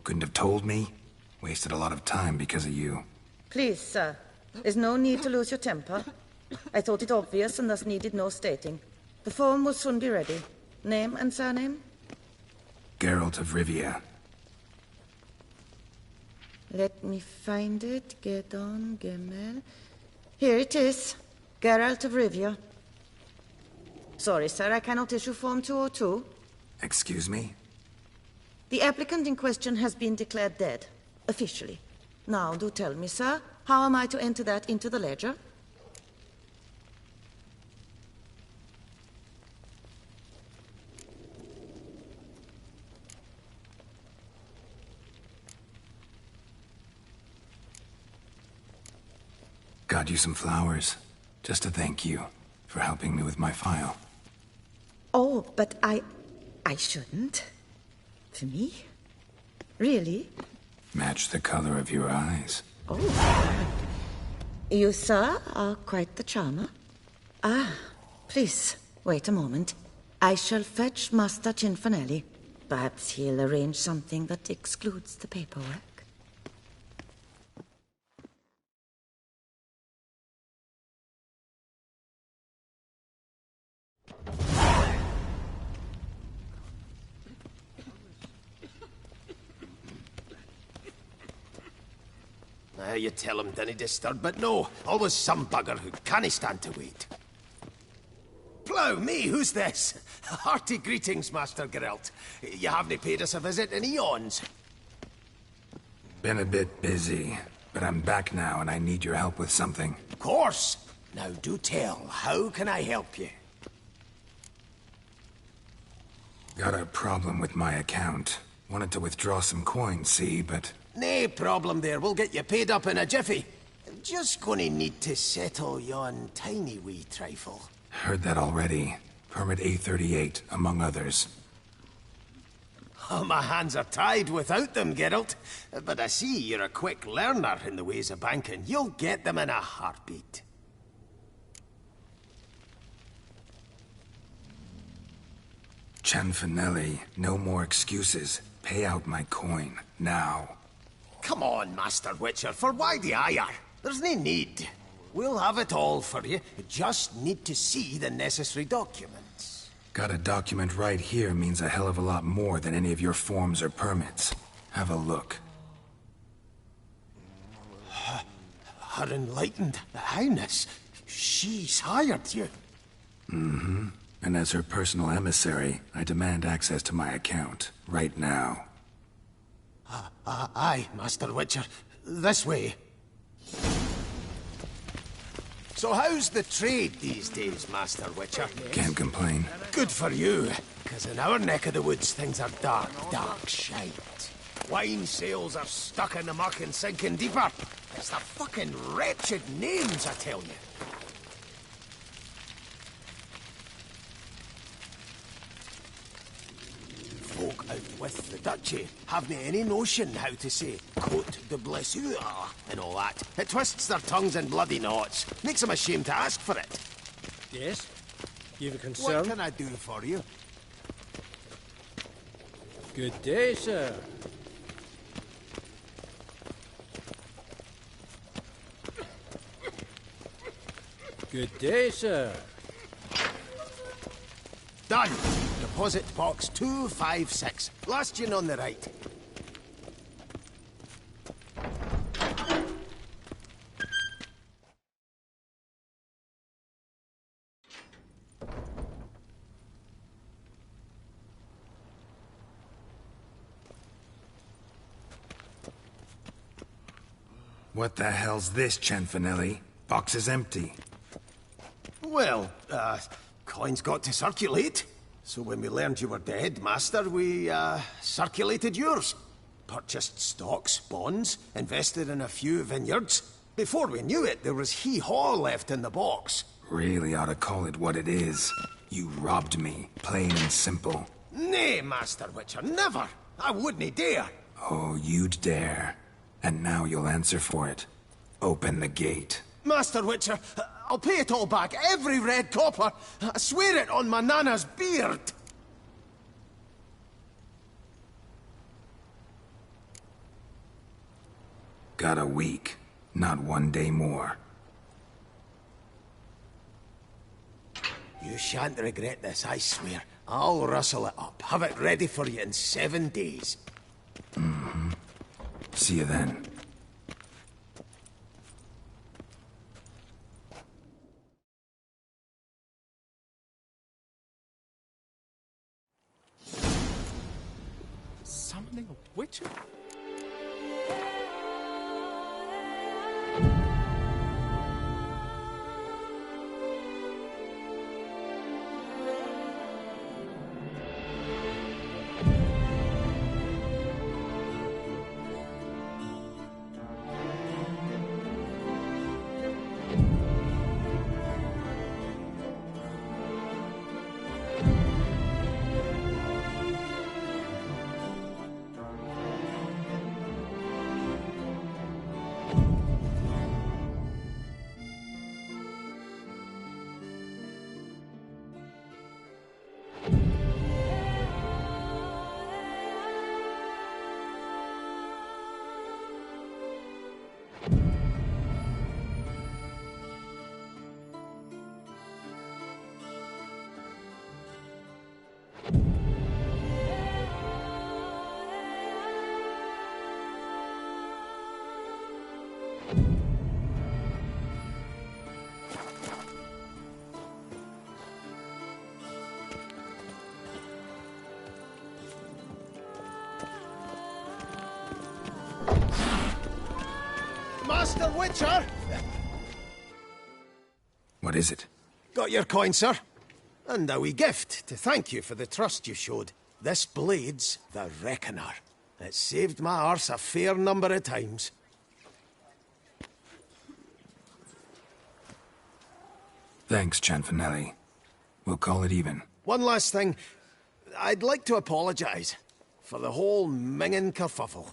Couldn't have told me? Wasted a lot of time because of you. Please, sir. There's no need to lose your temper. I thought it obvious and thus needed no stating. The form will soon be ready. Name and surname? Geralt of Rivia. Let me find it. Gedon, Gemel. Here it is. Geralt of Rivia. Sorry, sir, I cannot issue Form 202. Excuse me? The applicant in question has been declared dead. Officially. Now, do tell me, sir, how am I to enter that into the ledger? Got you some flowers. Just to thank you for helping me with my file. Oh, but I shouldn't. To me? Really? Match the color of your eyes. Oh. You, sir, are quite the charmer. Ah, please, wait a moment. I shall fetch Master Chanfanelli. Perhaps he'll arrange something that excludes the paperwork. You tell him, dinna disturb, but no, always some bugger who can't stand to wait. Plough me, who's this? Hearty greetings, Master Geralt. You haven't paid us a visit in eons. Been a bit busy, but I'm back now and I need your help with something. Of course. Now do tell, how can I help you? Got a problem with my account. Wanted to withdraw some coins, see, but... No problem there, we'll get you paid up in a jiffy. Just gonna need to settle yon tiny wee trifle. Heard that already. Permit A38, among others. Oh, my hands are tied without them, Geralt. But I see you're a quick learner in the ways of banking. You'll get them in a heartbeat. Cianfanelli, no more excuses. Pay out my coin, now. Come on, Master Witcher, for why the ire? There's no need. We'll have it all for you. You just need to see the necessary documents. Got a document right here means a hell of a lot more than any of your forms or permits. Have a look. Her Enlightened Highness, she's hired you. Mm-hmm. And as her personal emissary, I demand access to my account, right now. Aye, Master Witcher. This way. So how's the trade these days, Master Witcher? Can't complain. Good for you, because in our neck of the woods, things are dark, dark shite. Wine sales are stuck in the muck and sinking deeper. It's the fucking wretched names, I tell you. Folk out with the duchy haven't any notion how to say Cote de Blessure and all that. It twists their tongues in bloody knots. Makes them ashamed to ask for it. Yes? You've a concern? What can I do for you? Good day, sir. Good day, sir. Done. Deposit box 256. Last in on the right. What the hell's this, Cianfanelli? Box is empty. Well, coins got to circulate. So when we learned you were dead, Master, we, circulated yours. Purchased stocks, bonds, invested in a few vineyards. Before we knew it, there was hee-haw left in the box. Really ought to call it what it is. You robbed me, plain and simple. Nay, Master Witcher, never! I wouldn't dare! Oh, you'd dare. And now you'll answer for it. Open the gate. Master Witcher, I'll pay it all back, every red copper. I swear it on my nana's beard. Got a week, not 1 day more. You shan't regret this, I swear. I'll rustle it up, have it ready for you in 7 days. Mm-hmm. See you then. Summoning a witcher? Master Witcher! What is it? Got your coin, sir. And a wee gift to thank you for the trust you showed. This blade's the Reckoner. It saved my arse a fair number of times. Thanks, Cianfanelli. We'll call it even. One last thing. I'd like to apologize. for the whole mingin' kerfuffle.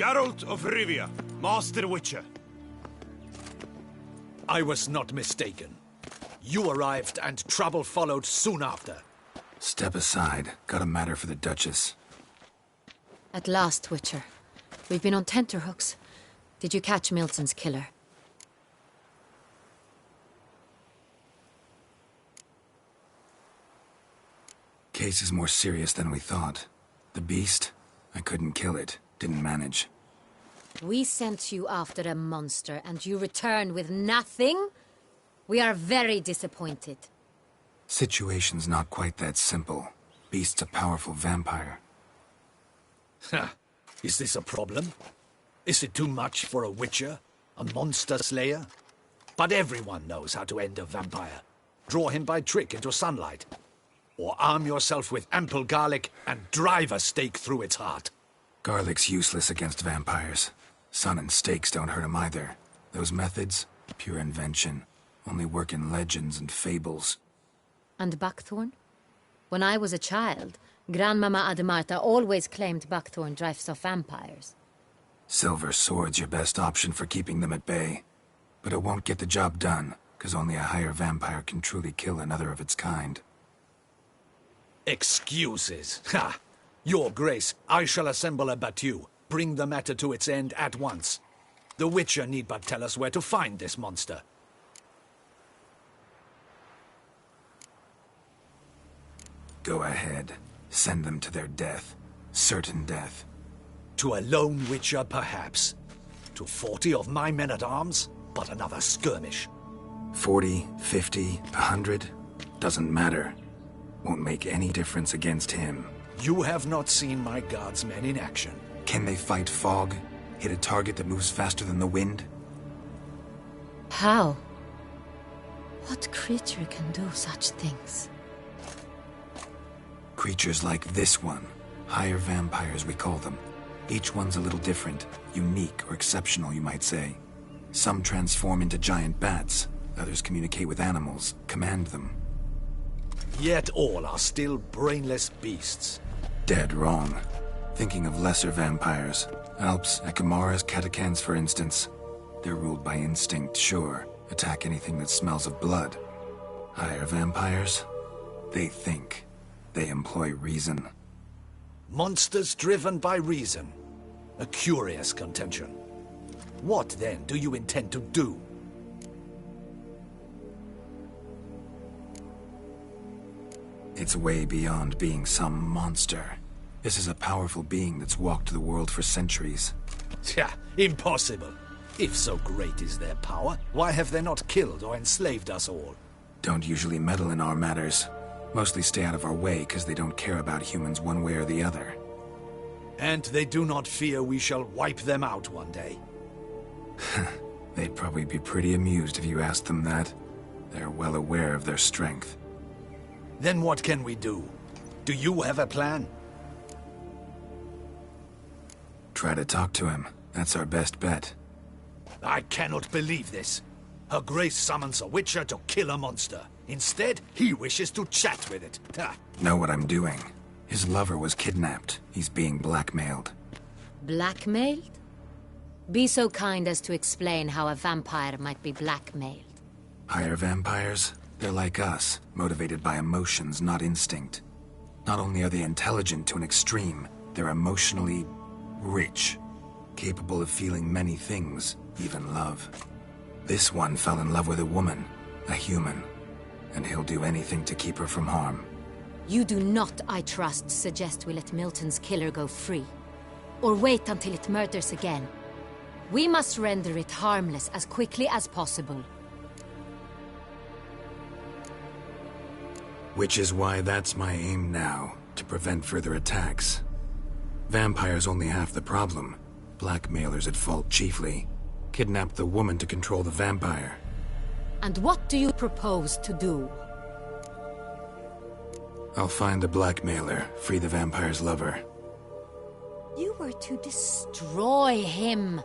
Geralt of Rivia, Master Witcher. I was not mistaken. You arrived and trouble followed soon after. Step aside. Got a matter for the Duchess. At last, Witcher. We've been on tenterhooks. Did you catch Milton's killer? Case is more serious than we thought. The beast? I couldn't kill it. Didn't manage. We sent you after a monster, and you return with nothing? We are very disappointed. Situation's not quite that simple. Beast's a powerful vampire. Ha! Is this a problem? Is it too much for a witcher? A monster slayer? But everyone knows how to end a vampire. Draw him by trick into sunlight. Or arm yourself with ample garlic and drive a stake through its heart. Garlic's useless against vampires. Sun and stakes don't hurt him either. Those methods, pure invention, only work in legends and fables. And buckthorn? When I was a child, Grandmama Ademarta always claimed buckthorn drives off vampires. Silver sword's your best option for keeping them at bay. But it won't get the job done, because only a higher vampire can truly kill another of its kind. Excuses! Ha! Your Grace, I shall assemble a battue. Bring the matter to its end at once. The Witcher need but tell us where to find this monster. Go ahead. Send them to their death. Certain death. To a lone Witcher, perhaps. To 40 of my men-at-arms, but another skirmish. 40, 50, 100? Doesn't matter. Won't make any difference against him. You have not seen my guardsmen in action. Can they fight fog? Hit a target that moves faster than the wind? How? What creature can do such things? Creatures like this one. Higher vampires, we call them. Each one's a little different. Unique or exceptional, you might say. Some transform into giant bats. Others communicate with animals, command them. Yet all are still brainless beasts. Dead wrong. Thinking of lesser vampires. Alps, Ekamaras, Catacans, for instance. They're ruled by instinct, sure. Attack anything that smells of blood. Higher vampires? They think. They employ reason. Monsters driven by reason. A curious contention. What, then, do you intend to do? It's way beyond being some monster. This is a powerful being that's walked the world for centuries. Yeah, impossible. If so great is their power, why have they not killed or enslaved us all? Don't usually meddle in our matters. Mostly stay out of our way because they don't care about humans one way or the other. And they do not fear we shall wipe them out one day. They'd probably be pretty amused if you asked them that. They're well aware of their strength. Then what can we do? Do you have a plan? Try to talk to him. That's our best bet. I cannot believe this. Her Grace summons a Witcher to kill a monster. Instead, he wishes to chat with it. Ha. Know what I'm doing. His lover was kidnapped. He's being blackmailed. Blackmailed? Be so kind as to explain how a vampire might be blackmailed. Higher vampires? They're like us, motivated by emotions, not instinct. Not only are they intelligent to an extreme, they're emotionally rich. Capable of feeling many things, even love. This one fell in love with a woman, a human. And he'll do anything to keep her from harm. You do not, I trust, suggest we let Milton's killer go free. Or wait until it murders again. We must render it harmless as quickly as possible. Which is why that's my aim now, to prevent further attacks. Vampires only half the problem. Blackmailers at fault chiefly. Kidnapped the woman to control the vampire. And what do you propose to do? I'll find the blackmailer, free the vampire's lover. You were to destroy him,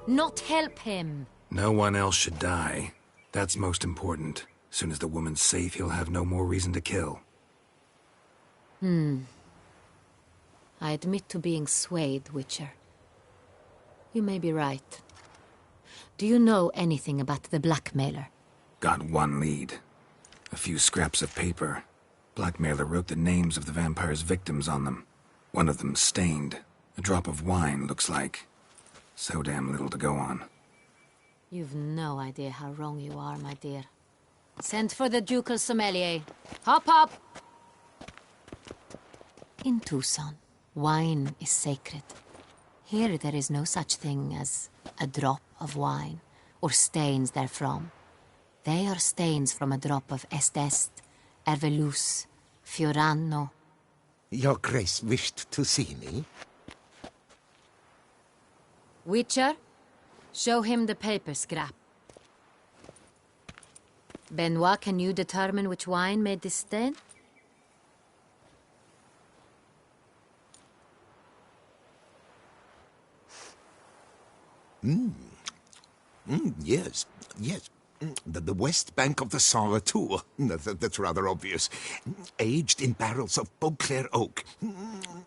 not help him. No one else should die. That's most important. Soon as the woman's safe, he'll have no more reason to kill. I admit to being swayed, Witcher. You may be right. Do you know anything about the blackmailer? Got one lead. A few scraps of paper. Blackmailer wrote the names of the vampire's victims on them. One of them stained. A drop of wine, looks like. So damn little to go on. You've no idea how wrong you are, my dear. Send for the ducal sommelier. Hop, hop! In Tucson, wine is sacred. Here there is no such thing as a drop of wine, or stains therefrom. They are stains from a drop of Est, Ervelus, Fiorano. Your Grace wished to see me? Witcher, show him the paper scrap. Benoit, can you determine which wine made this stain? Yes. The west bank of the Saint Retour. That's rather obvious. Aged in barrels of Beauclair oak.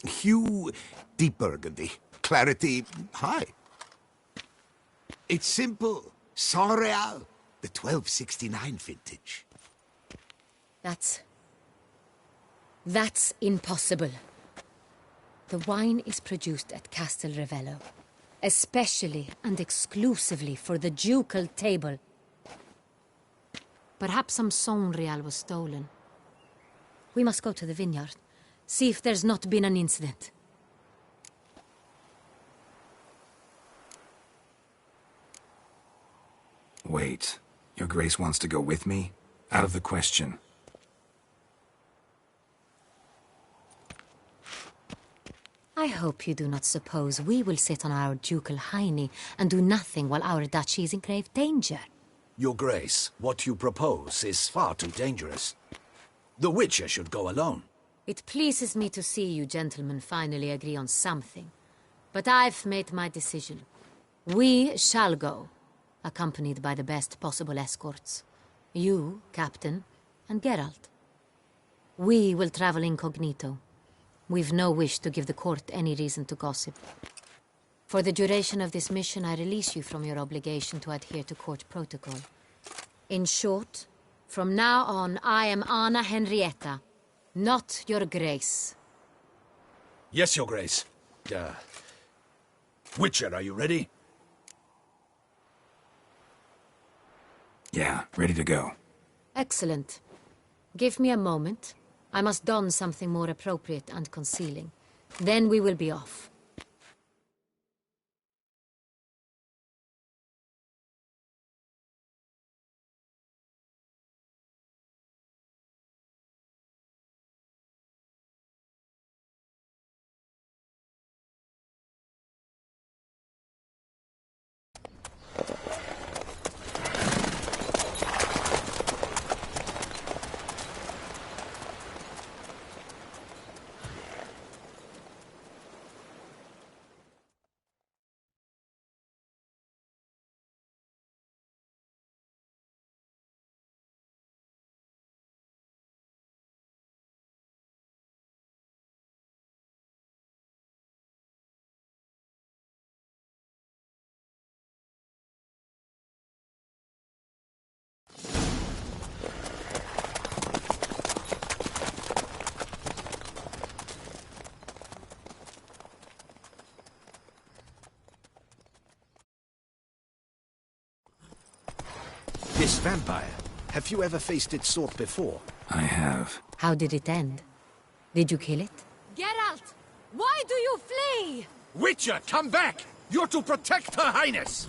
Hue, deep burgundy. Clarity, high. It's simple. Saint Real, the 1269 vintage. That's impossible. The wine is produced at Castel Revello, especially and exclusively for the ducal table. Perhaps some Saint Real was stolen. We must go to the vineyard, see if there's not been an incident. Wait, Your Grace wants to go with me? Out of the question. I hope you do not suppose we will sit on our ducal hiney and do nothing while our duchy is in grave danger. Your Grace, what you propose is far too dangerous. The Witcher should go alone. It pleases me to see you gentlemen finally agree on something. But I've made my decision. We shall go, accompanied by the best possible escorts. You, Captain, and Geralt. We will travel incognito. We've no wish to give the court any reason to gossip. For the duration of this mission, I release you from your obligation to adhere to court protocol. In short, from now on, I am Anna Henrietta, not Your Grace. Yes, Your Grace. Witcher, are you ready? Yeah, ready to go. Excellent. Give me a moment. I must don something more appropriate and concealing. Then we will be off. This vampire, have you ever faced its sort before? I have. How did it end? Did you kill it? Geralt! Why do you flee? Witcher, come back! You're to protect Her Highness!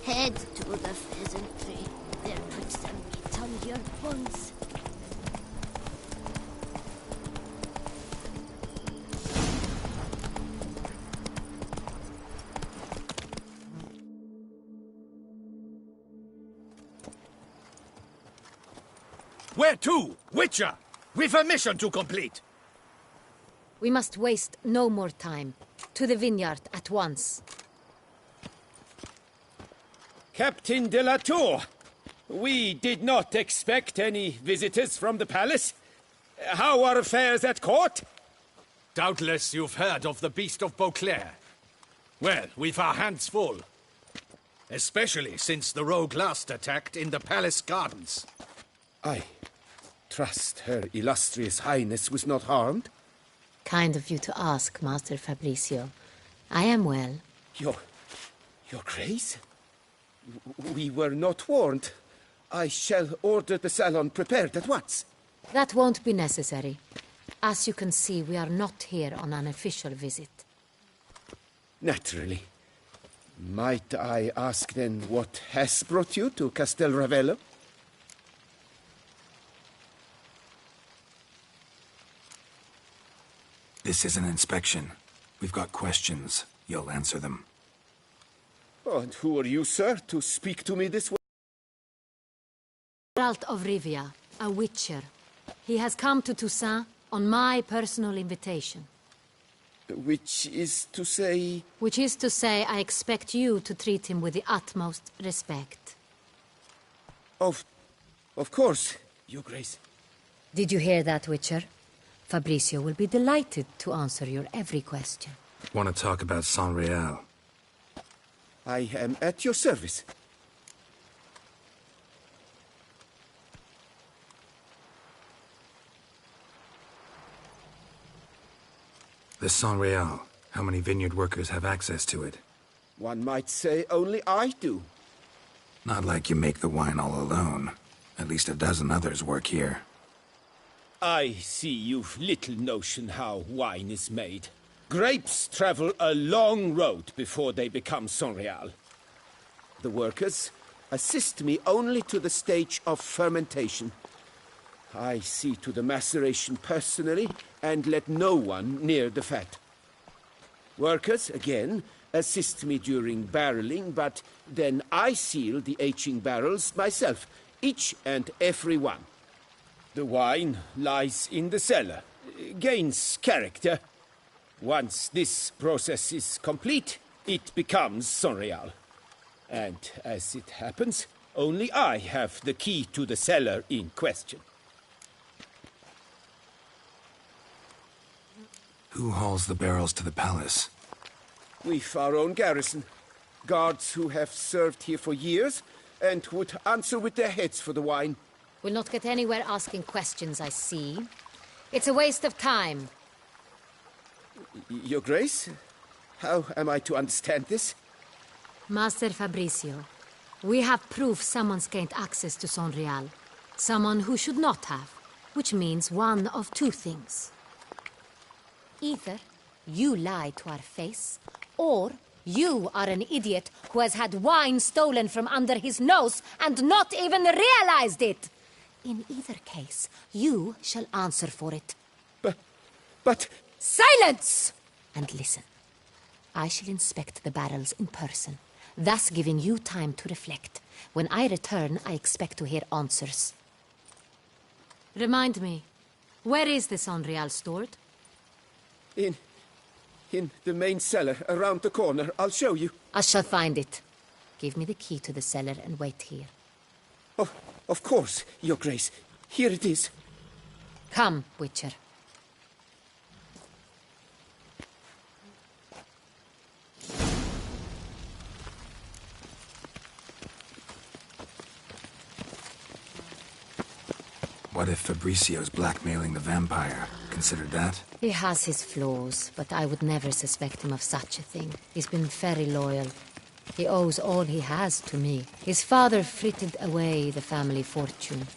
Head to the pheasantry. They'll put some meat on your bones. Where to? Witcher! We've a mission to complete! We must waste no more time. To the vineyard at once. Captain de la Tour, we did not expect any visitors from the palace. How are affairs at court? Doubtless you've heard of the Beast of Beauclair. Well, we've our hands full. Especially since the rogue last attacked in the palace gardens. I trust Her Illustrious Highness was not harmed? Kind of you to ask, Master Fabricio. I am well. Your Grace? We were not warned. I shall order the salon prepared at once. That won't be necessary. As you can see, we are not here on an official visit. Naturally. Might I ask then what has brought you to Castel Ravello? This is an inspection. We've got questions. You'll answer them. Oh, and who are you, sir, to speak to me this way? Geralt of Rivia, a witcher. He has come to Toussaint on my personal invitation. Which is to say... Which is to say, I expect you to treat him with the utmost respect. Of course, Your Grace. Did you hear that, Witcher? Fabricio will be delighted to answer your every question. Want to talk about Saint-Réal? I am at your service. The Saint-Réal. How many vineyard workers have access to it? One might say only I do. Not like you make the wine all alone. At least a dozen others work here. I see you've little notion how wine is made. Grapes travel a long road before they become Saint-Réal. The workers assist me only to the stage of fermentation. I see to the maceration personally and let no one near the fat. Workers, again, assist me during barreling, but then I seal the aging barrels myself, each and every one. The wine lies in the cellar, gains character. Once this process is complete, it becomes Saint-Réal. And as it happens, only I have the key to the cellar in question. Who hauls the barrels to the palace? We've our own garrison. Guards who have served here for years and would answer with their heads for the wine. We'll not get anywhere asking questions, I see. It's a waste of time. Your Grace? How am I to understand this? Master Fabricio, we have proof someone's gained access to Saint-Réal. Someone who should not have. Which means one of two things. Either you lie to our face, or you are an idiot who has had wine stolen from under his nose and not even realized it. In either case, you shall answer for it. But... Silence! And listen. I shall inspect the barrels in person, thus giving you time to reflect. When I return, I expect to hear answers. Remind me, where is the Saint-Réal stored? In the main cellar, around the corner. I'll show you. I shall find it. Give me the key to the cellar and wait here. Oh, of course, Your Grace. Here it is. Come, Witcher. What if Fabricio's blackmailing the vampire? Considered that? He has his flaws, but I would never suspect him of such a thing. He's been very loyal. He owes all he has to me. His father frittered away the family fortune.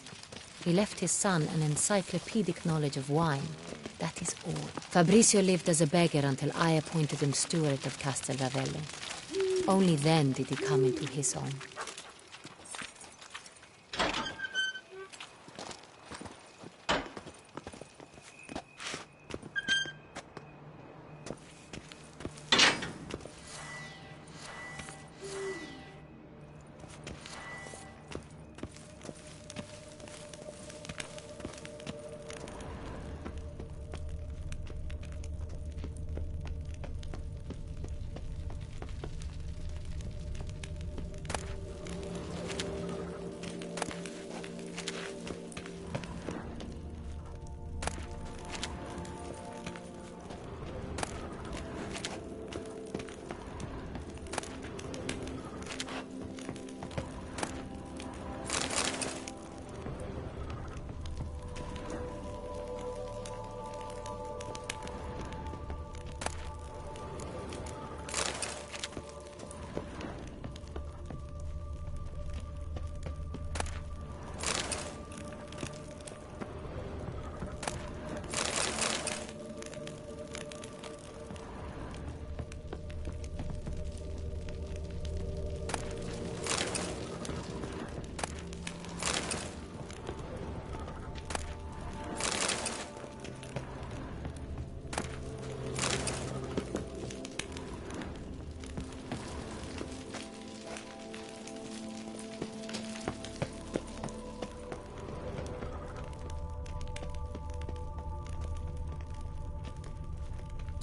He left his son an encyclopedic knowledge of wine. That is all. Fabricio lived as a beggar until I appointed him steward of Castel Ravello. Only then did he come into his own.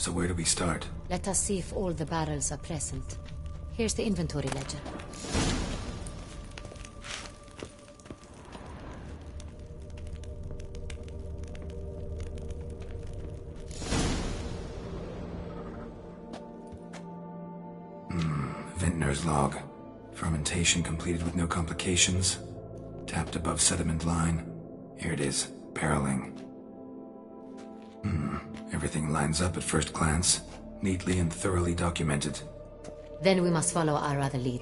So where do we start? Let us see if all the barrels are present. Here's the inventory ledger. Vintner's log. Fermentation completed with no complications. Tapped above sediment line. Here it is. Barreling. Everything lines up at first glance. Neatly and thoroughly documented. Then we must follow our other lead.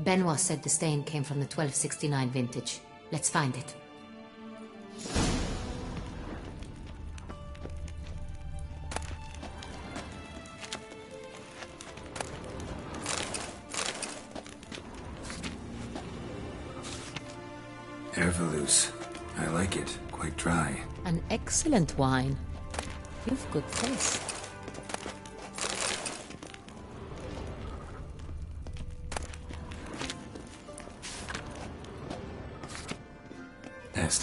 Benoit said the stain came from the 1269 vintage. Let's find it. Herveloos. I like it. Quite dry. An excellent wine. You've good taste.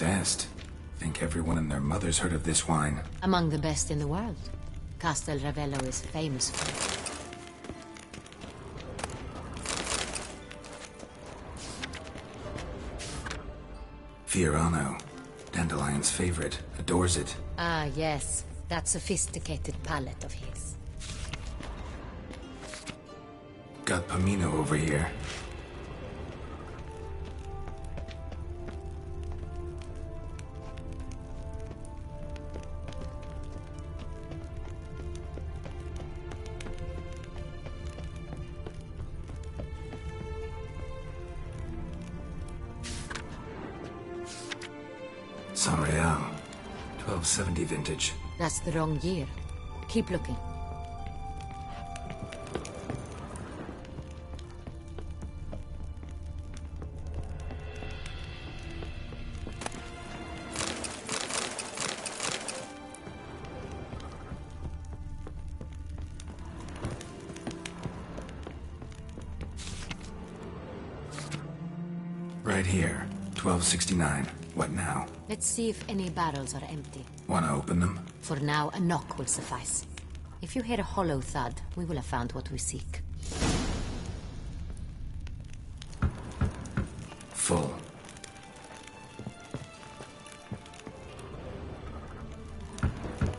Est. Think everyone and their mother's heard of this wine. Among the best in the world. Castel Ravello is famous for it. Fiorano. Dandelion's favorite. Adores it. Ah, yes. That sophisticated palate of his. Got Pomino over here. San Real. 1270 vintage. That's the wrong year. Keep looking. Right here. 1269. What now? Let's see if any barrels are empty. Wanna open them? For now, a knock will suffice. If you hear a hollow thud, we will have found what we seek. Full.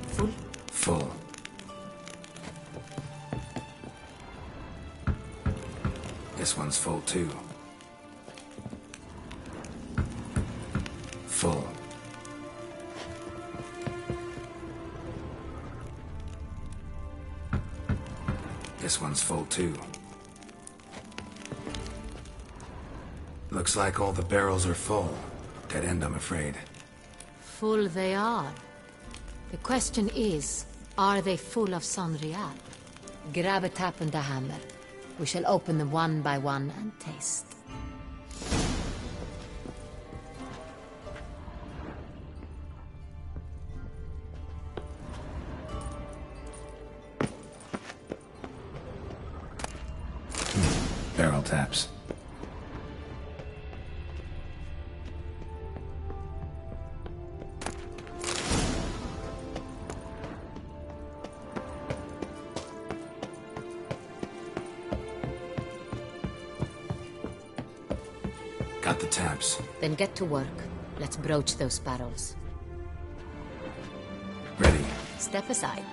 Full? Full. This one's full too. Full. This one's full too. Looks like all the barrels are full. Dead end, I'm afraid. Full they are. The question is, are they full of San Real? Grab a tap and a hammer. We shall open them one by one and taste. Barrel taps. Got the taps. Then get to work. Let's broach those barrels. Ready. Step aside.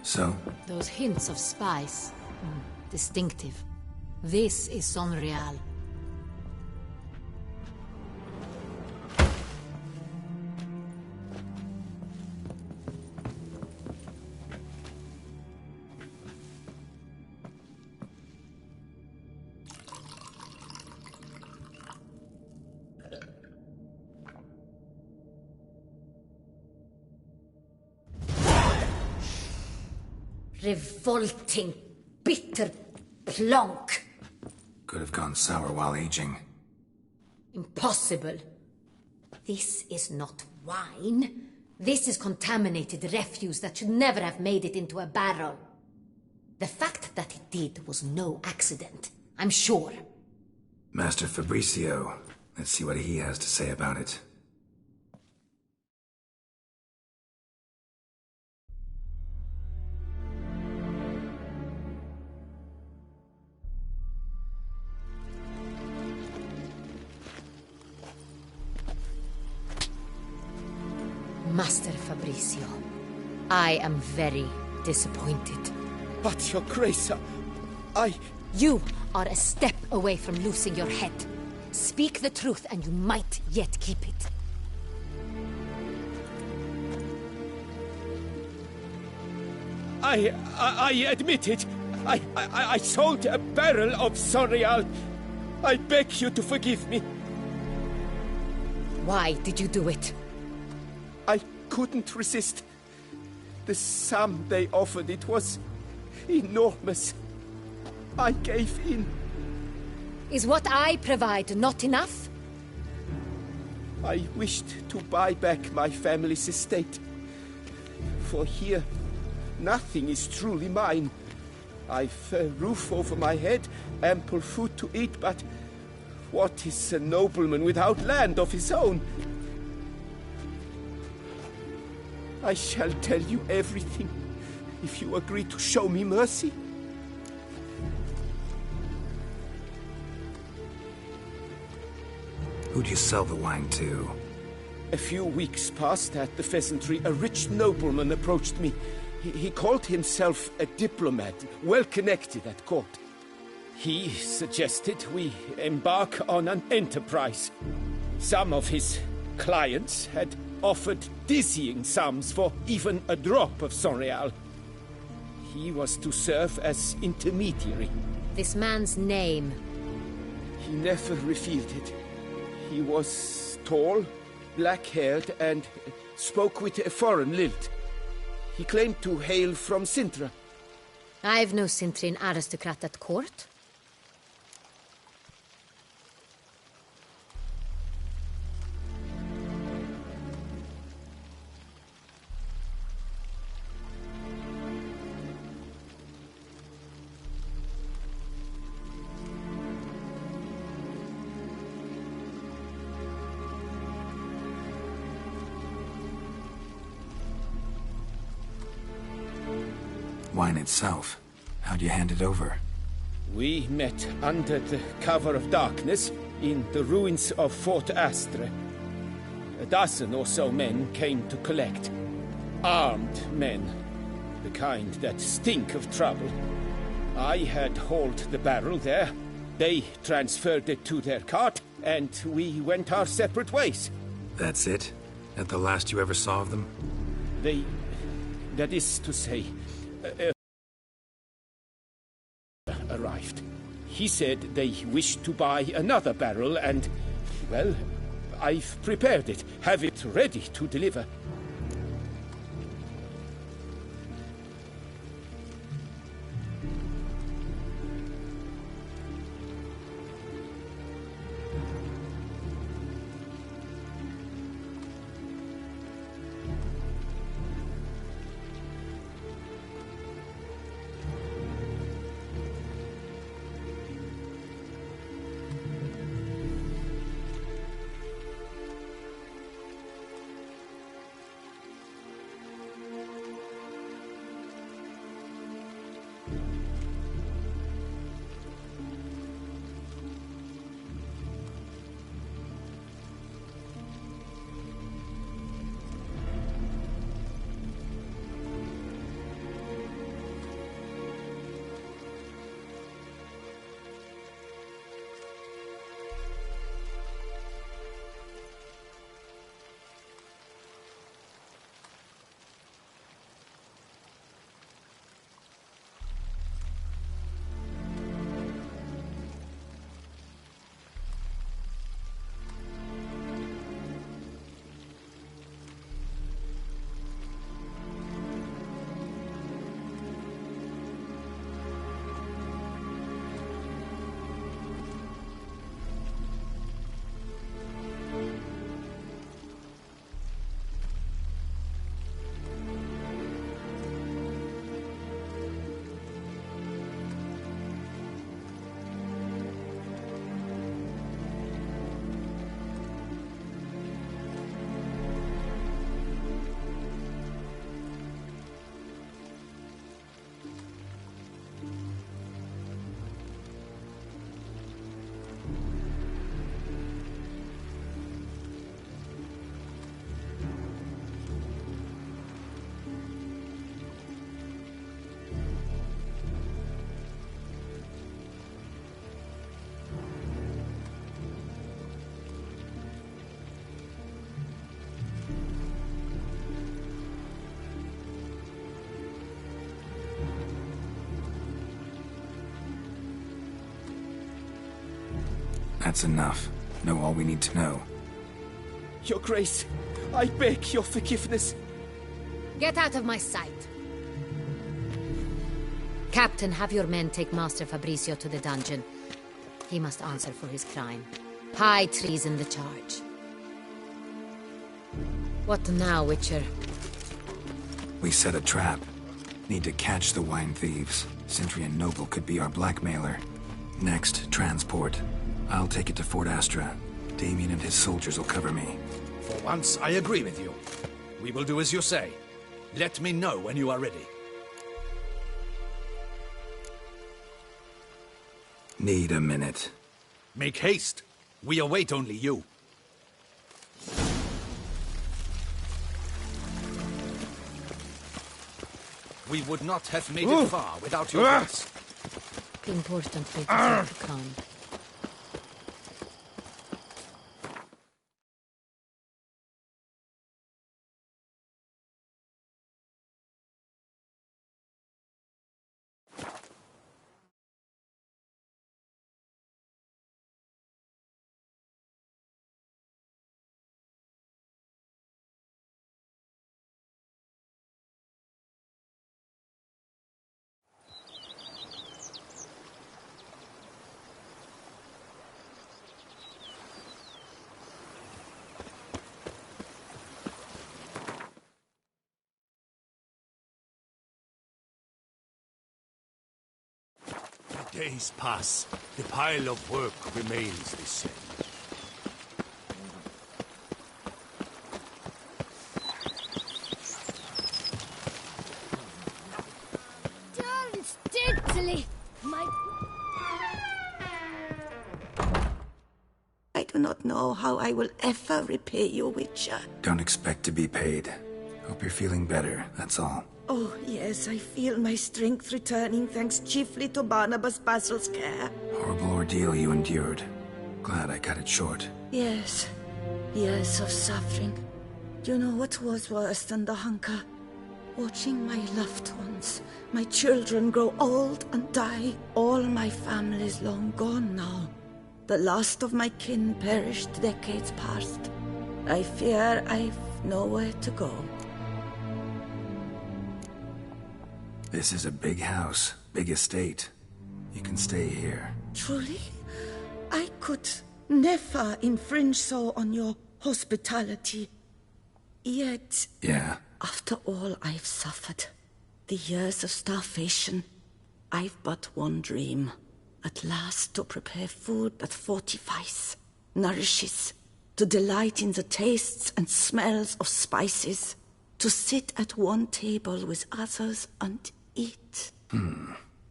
So? Those hints of spice. Distinctive. This is San Real. Revolting, bitter plonk. Could have gone sour while aging. Impossible. This is not wine. This is contaminated refuse that should never have made it into a barrel. The fact that it did was no accident, I'm sure. Master Fabricio, let's see what he has to say about it. Master Fabricio, I am very disappointed. But, Your Grace, You are a step away from losing your head. Speak the truth and you might yet keep it. I admit it. I sold a barrel of Sorial. I beg you to forgive me. Why did you do it? I couldn't resist. The sum they offered, it was enormous. I gave in. Is what I provide not enough? I wished to buy back my family's estate. For here, nothing is truly mine. I've a roof over my head, ample food to eat, but what is a nobleman without land of his own? I shall tell you everything, if you agree to show me mercy. Who'd you sell the wine to? A few weeks past at the Pheasantry, a rich nobleman approached me. He called himself a diplomat, well connected at court. He suggested we embark on an enterprise. Some of his clients had offered dizzying sums for even a drop of Sorial. He was to serve as intermediary. This man's name? He never revealed it. He was tall, black-haired, and spoke with a foreign lilt. He claimed to hail from Sintra. I've no Sintrian aristocrat at court. Wine itself. How'd you hand it over? We met under the cover of darkness in the ruins of Fort Astre. A dozen or so men came to collect. Armed men. The kind that stink of trouble. I had hauled the barrel there. They transferred it to their cart, and we went our separate ways. That's it? That the last you ever saw of them? That is to say, arrived. He said they wished to buy another barrel and, well, I've prepared it, have it ready to deliver. That's enough. Know all we need to know. Your Grace, I beg your forgiveness. Get out of my sight. Captain, have your men take Master Fabrizio to the dungeon. He must answer for his crime. High treason the charge. What now, Witcher? We set a trap. Need to catch the wine thieves. Sentry and Noble could be our blackmailer. Next, transport. I'll take it to Fort Astra. Damien and his soldiers will cover me. For once, I agree with you. We will do as you say. Let me know when you are ready. Need a minute. Make haste. We await only you. We would not have made it far without your grace. Importantly, to come. Days pass. The pile of work remains the same. Don't steadily, my... I do not know how I will ever repay you, Witcher. Don't expect to be paid. Hope you're feeling better, that's all. Oh, yes, I feel my strength returning thanks chiefly to Barnabas Basil's care. Horrible ordeal you endured. Glad I cut it short. Yes, years of suffering. Do you know what was worse than the hunger? Watching my loved ones, my children grow old and die. All my family's long gone now. The last of my kin perished decades past. I fear I've nowhere to go. This is a big house, big estate. You can stay here. Truly? I could never infringe so on your hospitality. Yet... Yeah? After all I've suffered, the years of starvation, I've but one dream. At last to prepare food that fortifies, nourishes, to delight in the tastes and smells of spices, to sit at one table with others and eat.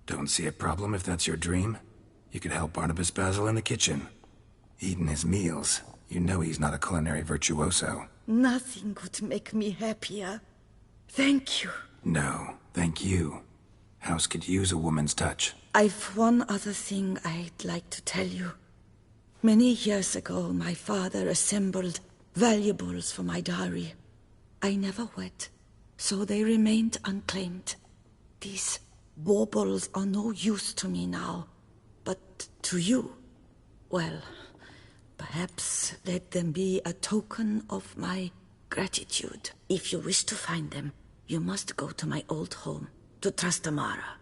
Don't see a problem if that's your dream. You could help Barnabas Basil in the kitchen. Eating his meals. You know he's not a culinary virtuoso. Nothing could make me happier. Thank you. No, thank you. House could use a woman's touch. I've one other thing I'd like to tell you. Many years ago, my father assembled valuables for my dowry. I never wed, so they remained unclaimed. These baubles are no use to me now, but to you, well, perhaps let them be a token of my gratitude. If you wish to find them, you must go to my old home, to Trastamara.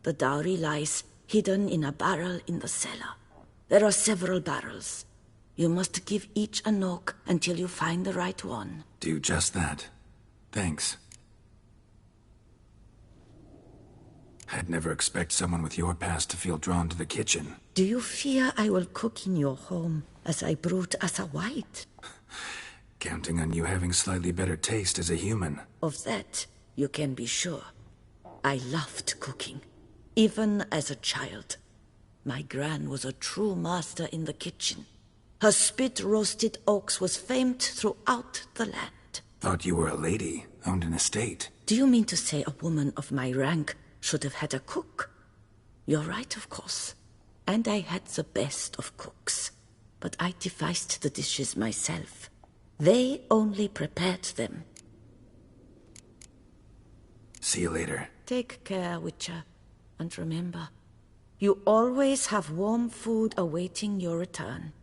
The dowry lies hidden in a barrel in the cellar. There are several barrels. You must give each a knock until you find the right one. Do just that. Thanks. I'd never expect someone with your past to feel drawn to the kitchen. Do you fear I will cook in your home as I brewed as a white? Counting on you having slightly better taste as a human. Of that, you can be sure. I loved cooking, even as a child. My gran was a true master in the kitchen. Her spit-roasted oaks was famed throughout the land. Thought you were a lady, owned an estate. Do you mean to say a woman of my rank should have had a cook? You're right, of course. And I had the best of cooks. But I devised the dishes myself. They only prepared them. See you later. Take care, Witcher. And remember, You always have warm food awaiting your return.